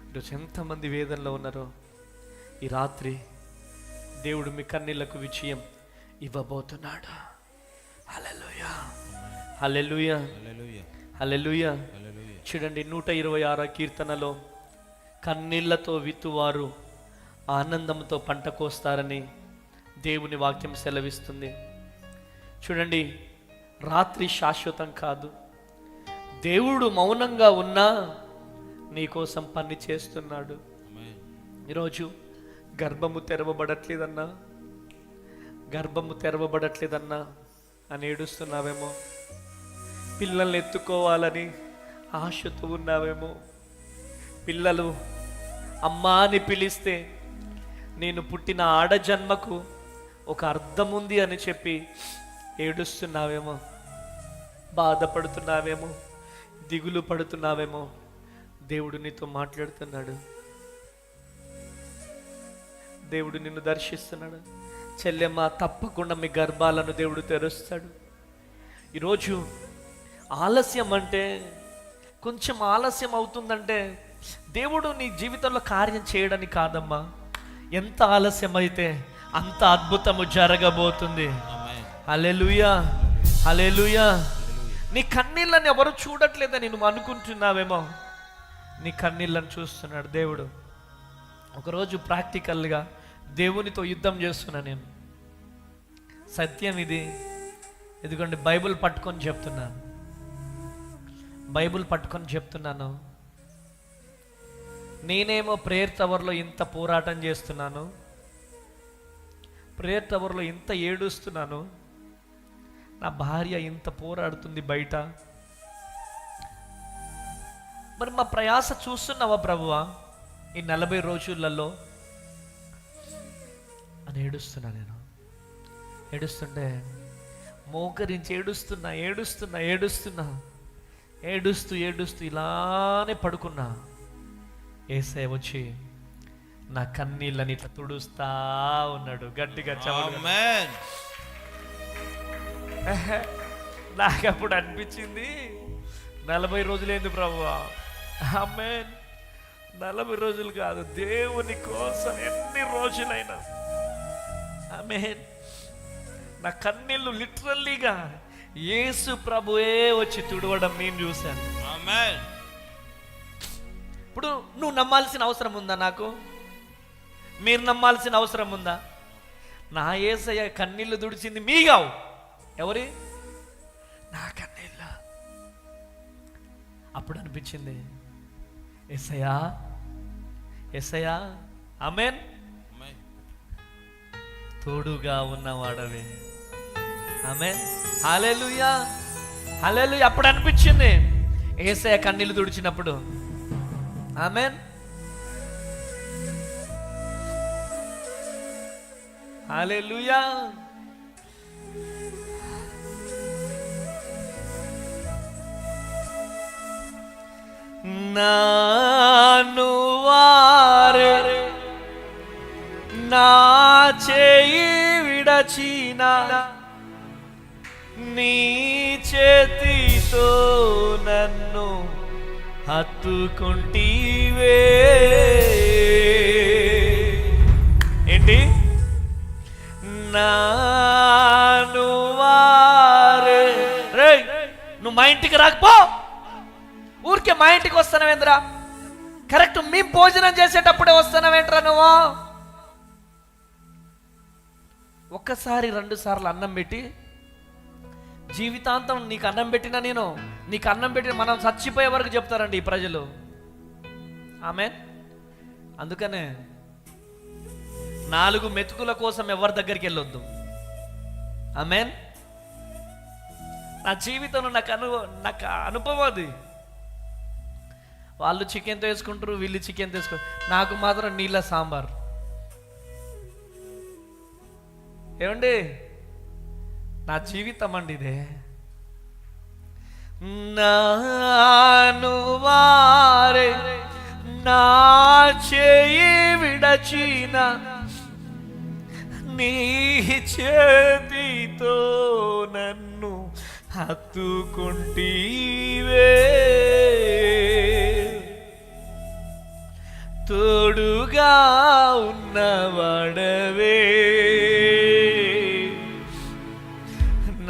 ఈరోజు ఎంతమంది వేదనలో ఉన్నారో ఈ రాత్రి దేవుడు మీ కన్నీళ్లకు విజయం ఇవ్వబోతున్నాడు. హల్లెలూయా, హల్లెలూయా, హల్లెలూయా, హల్లెలూయా. హల్లెలూయా. చూడండి 126 కీర్తనలో కన్నీళ్లతో విత్తువారు ఆనందంతో పంట కోస్తారని దేవుని వాక్యం సెలవిస్తుంది. చూడండి, రాత్రి శాశ్వతం కాదు. దేవుడు మౌనంగా ఉన్నా నీకోసం పని చేస్తున్నాడు. ఆమేన్. ఈరోజు గర్భము తెరవబడట్లేదన్నా అని ఏడుస్తున్నావేమో. పిల్లల్ని ఎత్తుకోవాలని ఆశతో ఉన్నావేమో. పిల్లలు అమ్మా అని పిలిస్తే నేను పుట్టిన ఆడజన్మకు ఒక అర్థం ఉంది అని చెప్పి ఏడుస్తున్నావేమో, బాధపడుతున్నావేమో, దిగులు పడుతున్నావేమో. దేవుడు నీతో మాట్లాడుతున్నాడు. దేవుడు నిన్ను దర్శిస్తున్నాడు. చెల్లెమ్మ, తప్పకుండా మీ గర్భాలను దేవుడు తెరుస్తాడు. ఈరోజు ఆలస్యం అంటే, కొంచెం ఆలస్యం అవుతుందంటే దేవుడు నీ జీవితంలో కార్యం చేయడానికి కాదమ్మా. ఎంత ఆలస్యం అయితే అంత అద్భుతము జరగబోతుంది. ఆమేన్. హల్లెలూయా, హల్లెలూయా. నీ కన్నీళ్ళని ఎవరు చూడట్లేదని నువ్వు అనుకుంటున్నావేమో. నీ కన్నీళ్ళని చూస్తున్నాడు దేవుడు. ఒకరోజు ప్రాక్టికల్గా దేవునితో యుద్ధం చేస్తున్నా నేను. సత్యం ఇది. ఎందుకంటే బైబిల్ పట్టుకొని చెప్తున్నాను. నేనేమో ప్రేయర్ టవర్లో ఇంత పోరాటం చేస్తున్నాను, ప్రేయర్ టవర్లో ఇంత ఏడుస్తున్నాను. నా భార్య ఇంత పోరాడుతుంది బయట. మరి మా ప్రయాస చూస్తున్నావా ప్రభువా ఈ 40 రోజులలో అని ఏడుస్తున్నా నేను. ఏడుస్తుంటే మోకరించి ఏడుస్తూ ఇలానే పడుకున్నా. యేసయ్య వచ్చి నా కన్నీళ్ళని ఇట్లా తుడుస్తా ఉన్నాడు. గట్టిగా చవడు. ఆమేన్. నాకు అప్పుడు అనిపించింది 40 రోజులేంది ప్రభువా. ఆమేన్. 40 రోజులు కాదు, దేవుని కోసం ఎన్ని రోజులైనా. ఆమేన్. నా కన్నీళ్ళు లిటరల్లీగా యేసు ప్రభువే వచ్చి తుడవడం నేను చూశాను. ఆమేన్. ఇప్పుడు నువ్వు నమ్మాల్సిన అవసరం ఉందా? మీరు నమ్మాల్సిన అవసరం ఉందా? నా యేసయ్య కన్నీళ్ళు తుడిచింది మీగావు. ఎవరి? నా కన్నీళ్ళ. అప్పుడు అనిపించింది, యేసయ్యా ఆమేన్, ఆమేన్. తోడుగా ఉన్నవాడవే. ఆమేన్. హల్లెలూయా, హల్లెలూయా. అప్పుడు అనిపించింది యేసయ్య కన్నీళ్ళు తుడిచినప్పుడు. ఆమేన్. హల్లెలూయా. నాను వారే నా చేయి విడచిన నీ చేతితో నన్ను హత్తుకుంటీవే. ఏంటి? నాను వారే. రేయ్, నువ్వు మా ఇంటికి రాకపో. ఊరికే మా ఇంటికి వస్తున్నావేంద్రా? కరెక్ట్ మేము భోజనం చేసేటప్పుడే వస్తున్నావేంట్రా నువ్వు? ఒక్కసారి 2 సార్లు అన్నం పెట్టి జీవితాంతం నీకు అన్నం పెట్టినా నీకు అన్నం పెట్టిన మనం చచ్చిపోయే వరకు చెప్తారండి ఈ ప్రజలు. ఆమేన్. అందుకనే 4 మెతుకుల కోసం ఎవరి దగ్గరికి వెళ్ళొద్దు. ఆమేన్. నా జీవితంలో నాకు అనుభవం అది. వాళ్ళు చికెన్తో వేసుకుంటారు, వీళ్ళు చికెన్తో వేసుకుంటారు, నాకు మాత్రం నీళ్ళ సాంబార్. ఏమండి, నా జీవితం అండి ఇదే. నాను వారే నా చేయి విడచిన నీ చేతితో నన్ను హత్తుకుంటీవే, తోడుగా ఉన్నవాడవే,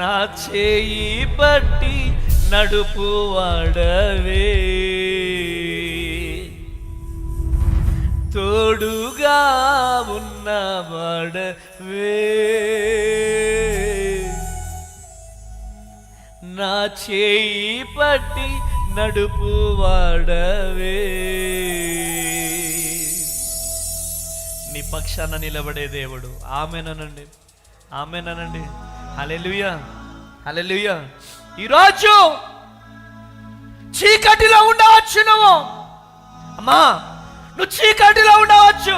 నా చేయి పట్టి నడుపువాడవే, తోడుగా ఉన్నవాడవే, నా చేయి పట్టి నడుపువాడవే. నీ పక్షాన నిలబడే దేవుడు. ఆమేనండి, ఆమేనండి. హల్లెలూయా, హల్లెలూయా. ఈరోజు చీకటిలో ఉండవచ్చు నువ్వు, అమ్మా నువ్వు చీకటిలో ఉండవచ్చు.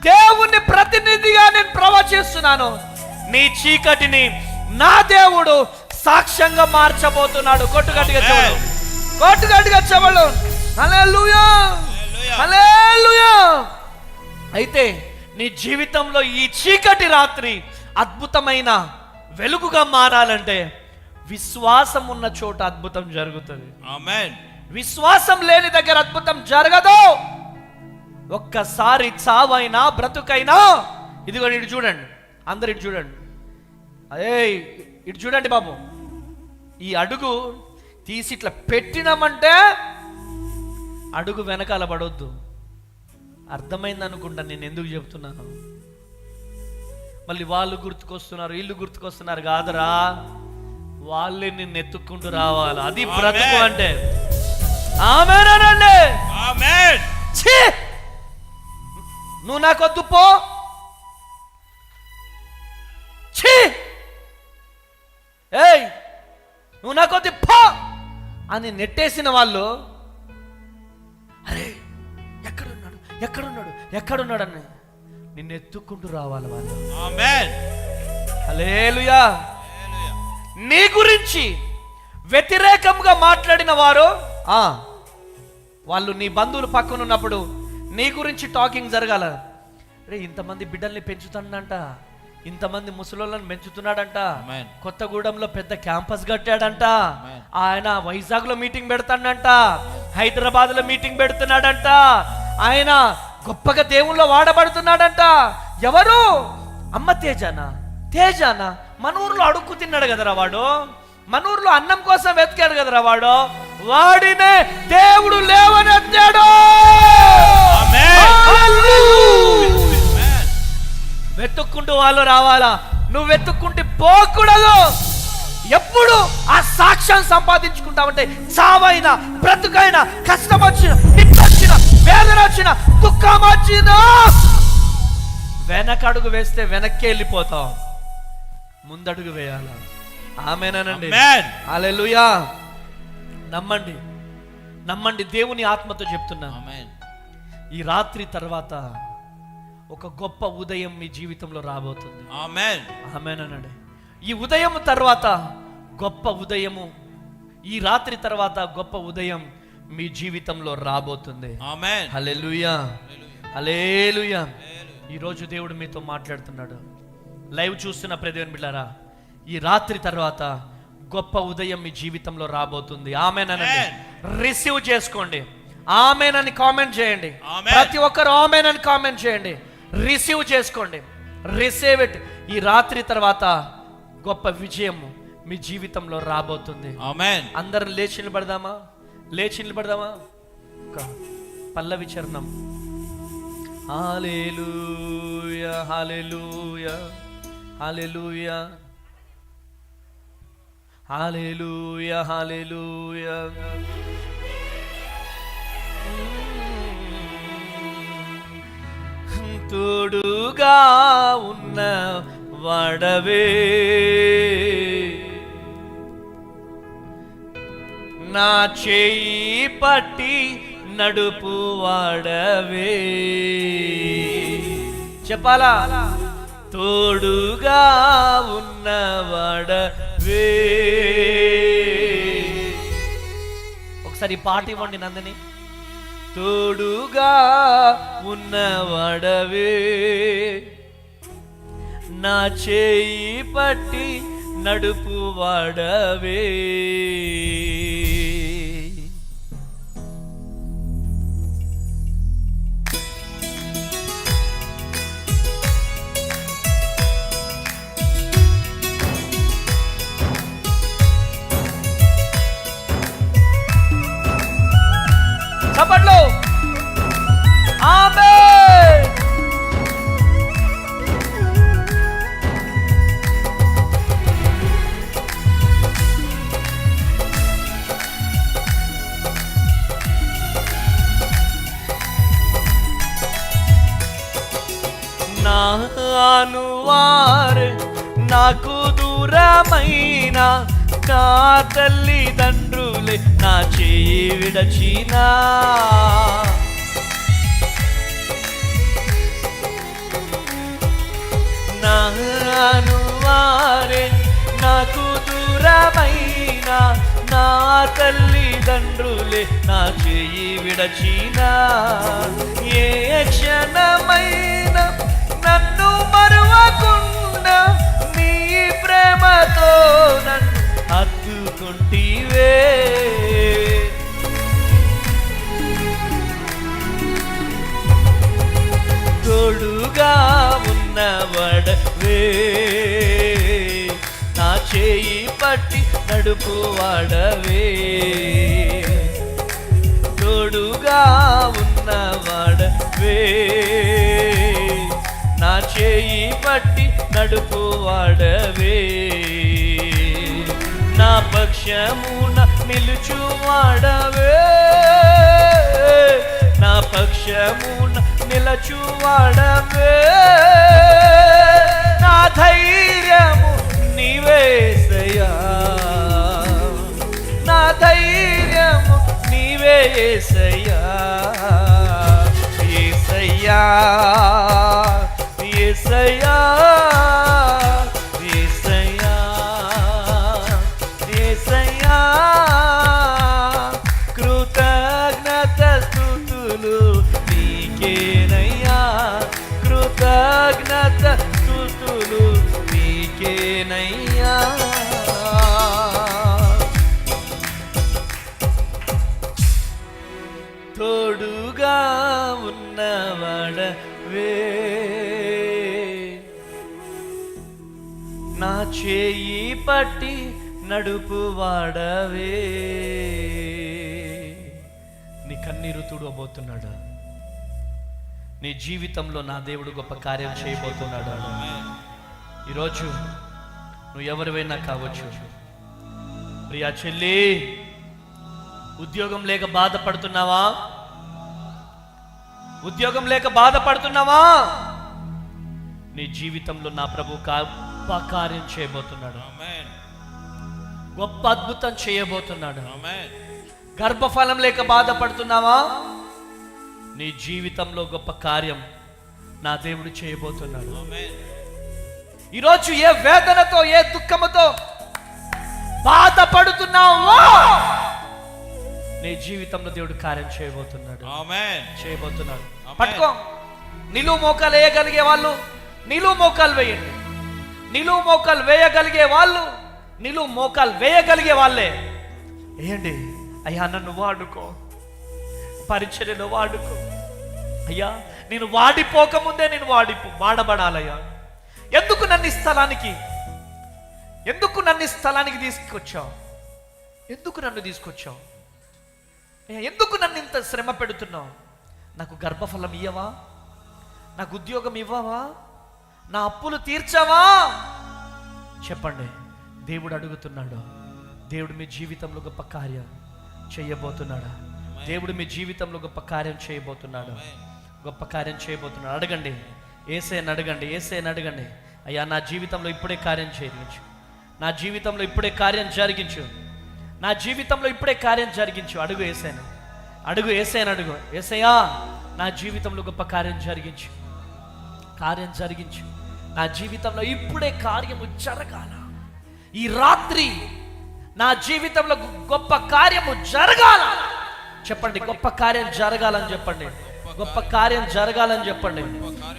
దేవుని ప్రతినిధిగా నేను ప్రవచిస్తున్నాను, నీ చీకటిని నా దేవుడు సాక్ష్యంగా మార్చబోతున్నాడు. కొట్టుగట్టిగా చెవులు, కొట్టుగట్టిగా చెవులు. హల్లెలూయా, హల్లెలూయా. అయితే నీ జీవితంలో ఈ చీకటి రాత్రి అద్భుతమైన వెలుగుగా మారాలంటే విశ్వాసం ఉన్న చోట అద్భుతం జరుగుతుంది. ఆమేన్. విశ్వాసం లేని దగ్గర అద్భుతం జరగదు. ఒక్కసారి చావైనా బ్రతుకైనా, ఇదిగో ఇటు చూడండి, అందరు ఇటు చూడండి, అదే ఇటు చూడండి బాబు, ఈ అడుగు తీసి ఇట్లా పెట్టినామంటే అడుగు వెనకాల పడొద్దు. అర్థమైంది అనుకుంటా నేను ఎందుకు చెప్తున్నాను. మళ్ళీ వాళ్ళు గుర్తుకొస్తున్నారు, వీళ్ళు గుర్తుకొస్తున్నారు కాదురా, వాళ్ళే నిన్ను ఎత్తుక్కుంటూ రావాలి. అది బ్రతుకు అంటే. ఆమేనండి, ఆమేన్. ఛీ, నువ్వు నాకొద్దు పో, ఛీ, ఏయ్ నువ్వు నాకొద్దు పో అని నెట్టేసిన వాళ్ళు, అరే ఎక్కడున్నాడు ఎక్కడున్నాడు ఎక్కడున్నాడు అని నిన్ను ఎత్తుక్కుంటూ రావాలి వాళ్ళు. ఆమేన్, హల్లెలూయా. నీ గురించి వ్యతిరేకంగా మాట్లాడిన వారు, వాళ్ళు నీ బంధువులు పక్కన ఉన్నప్పుడు నీ గురించి టాకింగ్ జరగాల. రే ఇంతమంది బిడ్డల్ని పెంచుతాడంట, ఇంతమంది ముసలోళ్ళని పెంచుతున్నాడంట, కొత్తగూడెంలో పెద్ద క్యాంపస్ కట్టాడంట, ఆయన వైజాగ్ లో మీటింగ్ పెడతాడంట, హైదరాబాద్ లో మీటింగ్ పెడుతున్నాడంట, ఆయన గొప్పగా దేవుల్లో వాడబడుతున్నాడంట. ఎవరు? అమ్మ తేజానా? తేజానా? మన ఊర్లో అడుక్కు తిన్నాడు కదరా వాడు, మన ఊర్లో అన్నం కోసం వెతికాడు కదరా వాడు, వాడినే దేవుడు లేవనెత్తాడు. వెతుక్కుంటూ వాళ్ళు రావాలా, నువ్వు వెతుక్కుంటే పోకూడదు. ఎప్పుడు ఆ సాక్ష్యం సంపాదించుకుంటావంటే చావైనా బ్రతుకైనా, కష్టం వచ్చిన, నిప్పొచ్చిన, వేదన వచ్చిన, దుఃఖం వచ్చిన, వెనకడుగు వేస్తే వెనక్కి వెళ్ళిపోతాం, ముందడుగు వేయాల. ఆమేనండి, హల్లెలూయా. నమ్మండి, నమ్మండి, దేవుని ఆత్మతో చెప్తున్నా. ఈ రాత్రి తర్వాత ఒక గొప్ప ఉదయం మీ జీవితంలో రాబోతుంది. ఆమేన్, ఆమేనండి. ఈ ఉదయం తర్వాత గొప్ప ఉదయము, ఈ రాత్రి తర్వాత గొప్ప ఉదయం మీ జీవితంలో రాబోతుంది. ఆమేన్, హల్లెలూయా, హల్లెలూయా. ఈరోజు దేవుడు మీతో మాట్లాడుతున్నాడు. లైవ్ చూస్తున్న ప్రదేవన్ బిడ్డారా, ఈ రాత్రి తర్వాత గొప్ప ఉదయం మీ జీవితంలో రాబోతుంది. ఆమేన్ అనండి, రిసీవ్ చేసుకోండి. ఆమేన్ అని కామెంట్ చేయండి. ప్రతి ఒక్కరు ఆమేన్ అని కామెంట్ చేయండి. రిసీవ్ చేసుకోండి, రిసీవ్ ఇట్. ఈ రాత్రి తర్వాత గొప్ప విజయం మీ జీవితంలో రాబోతుంది. ఆమేన్. అందరం లేచి నిలబడదామా? లేచి నిలబడదామా? పల్లవి చరణం. హల్లెలూయా, హల్లెలూయా, హల్లెలూయా, హల్లెలూయా, హల్లెలూయా. తోడుగా ఉన్న వాడవే, నా చేయి పట్టి నడుపు వాడవే. చెప్పాలా? తోడుగా ఉన్నవాడవే. ఒకసారి పాట ఇవ్వండి నందిని. తోడుగా ఉన్నవాడవే, నా చేయి పట్టి నడుపువాడవే. చప్పట్లు. ఆమేన్. నాను వారే నాకు దూరమైన నా తల్లిదండ్రులే నా చేయి విడచినా, నాను వారే నాకు దూరమైన నా తల్లిదండ్రులే నా చేయి విడచినా, ఏ క్షణమైన నన్ను మరువకుండా నీ ప్రేమతో నన్ను హత్తుకుంటివే. తోడుగా ఉన్నవాడవే, నా చేయి పట్టి నడుపువాడవే. తోడుగా ఉన్నవాడవే, నా చేయి పట్టి నడుపువాడవే. నా పక్షమున నిలుచువాడవే, నా పక్షమున నిలచువాడవే. నా ధైర్యము నీవేసయ్యా, నా ధైర్యము నీవేసయ్యా. యేసయ్యా యేసయ్యా యేసయ్యా యేసయ్యా, కృతజ్ఞత స్తుతులు నీకేనయ్యా, కృతజ్ఞత స్తుతులు నీకేనయ్యా. తోడుగా ఉన్నవాడవే, నా చేయి పట్టి నడుపువాడవే. నీ కన్నీరు తుడవబోతున్నాడు. నీ జీవితంలో నా దేవుడు గొప్ప కార్యం చేయబోతున్నాడు. ఈరోజు నువ్వు ఎవరివైనా కావచ్చు. ప్రియా చెల్లి, ఉద్యోగం లేక బాధపడుతున్నావా? ఉద్యోగం లేక బాధపడుతున్నావా? నీ జీవితంలో నా ప్రభు గొప్ప కార్యం చేయబోతున్నాడు. గొప్ప అద్భుతం చేయబోతున్నాడు. గర్భఫలం లేక బాధపడుతున్నావా? నీ జీవితంలో గొప్ప కార్యం నా దేవుడు చేయబోతున్నాడు. ఈరోజు ఏ వేదనతో ఏ దుఃఖముతో బాధపడుతున్నావో నీ జీవితంలో దేవుడు కార్యం చేయబోతున్నాడు. చేయబోతున్నాడు. పట్టుకో. నిలువు మోకాలు వేయగలిగే వాళ్ళు నిలువు మోకాలు వేయండి. నిలువు మోకాలు వేయగలిగే వాళ్ళు నిలువు మోకాలు వేయగలిగే వాళ్ళే వేయండి. అయ్యా నన్ను వాడుకో, పరిచర్యలో వాడుకో అయ్యా. నేను వాడిపోకముందే నేను వాడబడాలయ్యా. ఎందుకు నన్ను ఈ స్థలానికి తీసుకొచ్చావు? ఎందుకు నన్ను తీసుకొచ్చావు? ఎందుకు నన్ను ఇంత శ్రమ పెడుతున్నావు? నాకు గర్భఫలం ఇయ్యవా? నాకు ఉద్యోగం ఇవ్వవా? నా అప్పులు తీర్చవా? చెప్పండి. దేవుడు అడుగుతున్నాడు. దేవుడు మీ జీవితంలో గొప్ప కార్యం చేయబోతున్నాడు. దేవుడు మీ జీవితంలో గొప్ప కార్యం చేయబోతున్నాడు. గొప్ప కార్యం చేయబోతున్నాడు. అడగండి, యేసయ్యను అడగండి. యేసయ్యను అడగండి. అయ్యా నా జీవితంలో ఇప్పుడే కార్యం జరిగించు. నా జీవితంలో ఇప్పుడే కార్యం జరిగించు. నా జీవితంలో ఇప్పుడే కార్యం జరిగించు. అడుగు యేసయ్యను. అడుగు యేసయ్యను. అడుగు యేసయ్యా నా జీవితంలో గొప్ప కార్యం జరిగించు. కార్యం జరిగించు. నా జీవితంలో ఇప్పుడే కార్యము జరగాల. ఈ రాత్రి నా జీవితంలో గొప్ప కార్యము జరగాల. చెప్పండి, గొప్ప కార్యం జరగాలని చెప్పండి. గొప్ప కార్యం జరగాలని చెప్పండి.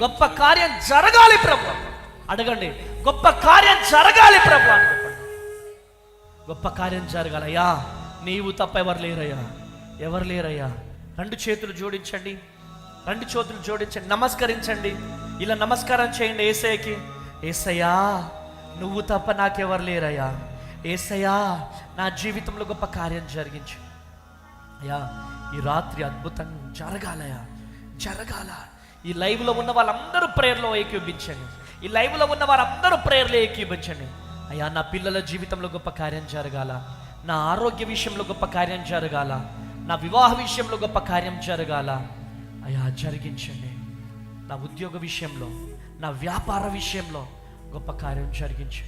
గొప్ప కార్యం జరగాలి ప్రభు. అడగండి, గొప్ప కార్యం జరగాలి ప్రభు అని చెప్పండి. గొప్ప కార్యం జరగాలయ్యా, నీవు తప్ప ఎవరు లేరయ్యా, ఎవరు లేరయ్యా. రెండు చేతులు జోడించండి, రెండు చేతులు జోడించండి, నమస్కరించండి. ఇలా నమస్కారం చేయండి యేసయ్యకి. యేసయ్యా, నువ్వు తప్ప నాకెవరు లేరయ్యా. యేసయ్యా, నా జీవితంలో గొప్ప కార్యం జరిగించు అయ్యా. ఈ రాత్రి అద్భుతం జరగాలయ్యా, జరగాల. ఈ లైవ్లో ఉన్న వాళ్ళందరూ ప్రేయర్లో ఏకీభవించండి. ఈ లైవ్లో ఉన్న వారందరూ ప్రేయర్లో ఏకీభవించండి. అయ్యా, నా పిల్లల జీవితంలో గొప్ప కార్యం జరగాల, నా ఆరోగ్య విషయంలో గొప్ప కార్యం జరగాల, నా వివాహ విషయంలో గొప్ప కార్యం జరగాల. అయ్యా జరిగించండి. నా ఉద్యోగ విషయంలో, నా వ్యాపార విషయంలో గొప్ప కార్యం జరిగించు.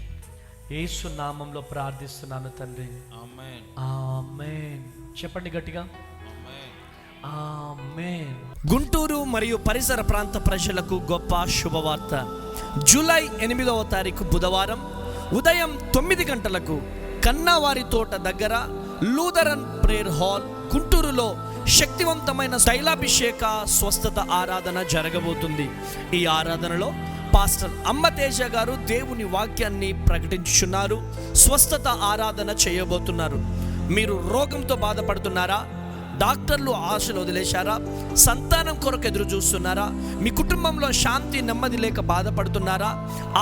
యేసు నామంలో ప్రార్థిస్తున్నాను తండ్రి, ఆమేన్. ఆమేన్. చెప్పండి గట్టిగా, ఆమేన్. ఆమేన్. గుంటూరు మరియు పరిసర ప్రాంత ప్రజలకు గొప్ప శుభవార్త. జూలై 8వ తారీఖు బుధవారం ఉదయం 9 గంటలకు కన్నావారి తోట దగ్గర లూథరన్ ప్రేయర్ హాల్ గుంటూరులో శక్తివంతమైన తైలాభిషేక స్వస్థత ఆరాధన జరగబోతుంది. ఈ ఆరాధనలో పాస్టర్ అమ్మతేజ గారు దేవుని వాక్యాన్ని ప్రకటించుచున్నారు. స్వస్థత ఆరాధన చేయబోతున్నారు. మీరు రోగంతో బాధపడుతున్నారా? డాక్టర్లు ఆశలు వదిలేశారా? సంతానం కొరకు ఎదురు చూస్తున్నారా? మీ కుటుంబంలో శాంతి నెమ్మది లేక బాధపడుతున్నారా?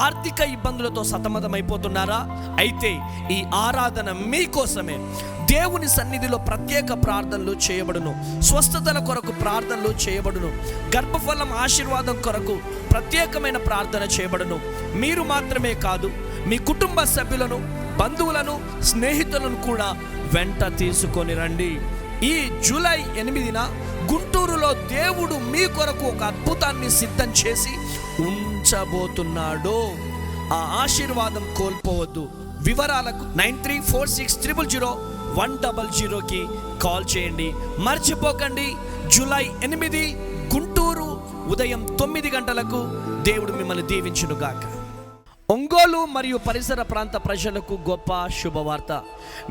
ఆర్థిక ఇబ్బందులతో సతమతమైపోతున్నారా? అయితే ఈ ఆరాధన మీకోసమే. దేవుని సన్నిధిలో ప్రత్యేక ప్రార్థనలు చేయబడును. స్వస్థతల కొరకు ప్రార్థనలు చేయబడును. గర్భఫలం ఆశీర్వాదం కొరకు ప్రత్యేకమైన ప్రార్థన చేయబడును. మీరు మాత్రమే కాదు, మీ కుటుంబ సభ్యులను, బంధువులను, స్నేహితులను కూడా వెంట తీసుకొని రండి. ఈ జూలై 8న గుంటూరులో దేవుడు మీ కొరకు ఒక అద్భుతాన్ని సిద్ధం చేసి ఉంచబోతున్నాడు. ఆ ఆశీర్వాదం కోల్పోవద్దు. వివరాలకు 9346000100కి కాల్ చేయండి. మర్చిపోకండి, జూలై 8 గుంటూరు ఉదయం 9 గంటలకు. దేవుడు మిమ్మల్ని దీవించునుగాక. ఒంగోలు మరియు పరిసర ప్రాంత ప్రజలకు గొప్ప శుభవార్త.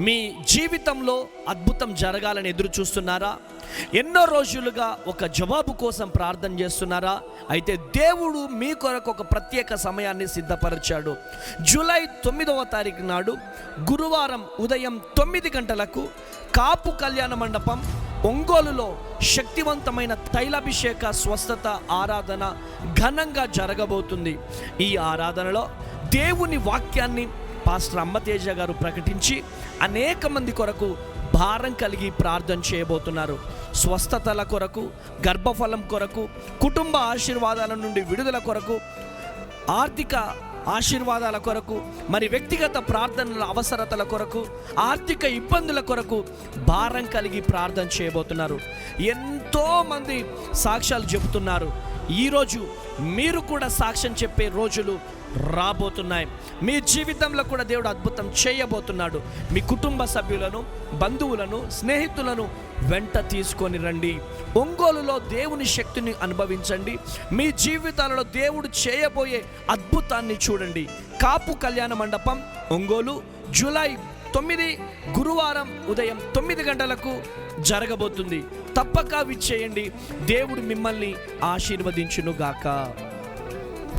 మీ జీవితంలో అద్భుతం జరగాలని ఎదురు చూస్తున్నారా? ఎన్నో రోజులుగా ఒక జవాబు కోసం ప్రార్థన చేస్తున్నారా? అయితే దేవుడు మీ కొరకు ఒక ప్రత్యేక సమయాన్ని సిద్ధపరిచాడు. జూలై 9వ తారీఖు నాడు గురువారం ఉదయం 9 గంటలకు కాపు కళ్యాణ మండపం ఒంగోలులో శక్తివంతమైన తైలాభిషేక స్వస్థత ఆరాధన ఘనంగా జరగబోతుంది. ఈ ఆరాధనలో దేవుని వాక్యాన్ని పాస్టర్ అమ్మతేజ గారు ప్రకటించి అనేక మంది కొరకు భారం కలిగి ప్రార్థన చేయబోతున్నారు. స్వస్థతల కొరకు, గర్భఫలం కొరకు, కుటుంబ ఆశీర్వాదాల నుండి విడుదల కొరకు, ఆర్థిక ఆశీర్వాదాల కొరకు, మరి వ్యక్తిగత ప్రార్థనల అవసరతల కొరకు, ఆర్థిక ఇబ్బందుల కొరకు భారం కలిగి ప్రార్థన చేయబోతున్నారు. ఎంతోమంది సాక్ష్యాలు చెబుతున్నారు. ఈరోజు మీరు కూడా సాక్ష్యం చెప్పే రోజులు రాబోతున్నాయి. మీ జీవితంలో కూడా దేవుడు అద్భుతం చేయబోతున్నాడు. మీ కుటుంబ సభ్యులను, బంధువులను, స్నేహితులను వెంట తీసుకొని రండి. ఒంగోలులో దేవుని శక్తిని అనుభవించండి. మీ జీవితాలలో దేవుడు చేయబోయే అద్భుతాన్ని చూడండి. కాపు కళ్యాణ మండపం ఒంగోలు జూలై 9 గురువారం ఉదయం 9 గంటలకు జరగబోతుంది. తప్పక విచ్చేయండి. దేవుడు మిమ్మల్ని ఆశీర్వదించునుగాక.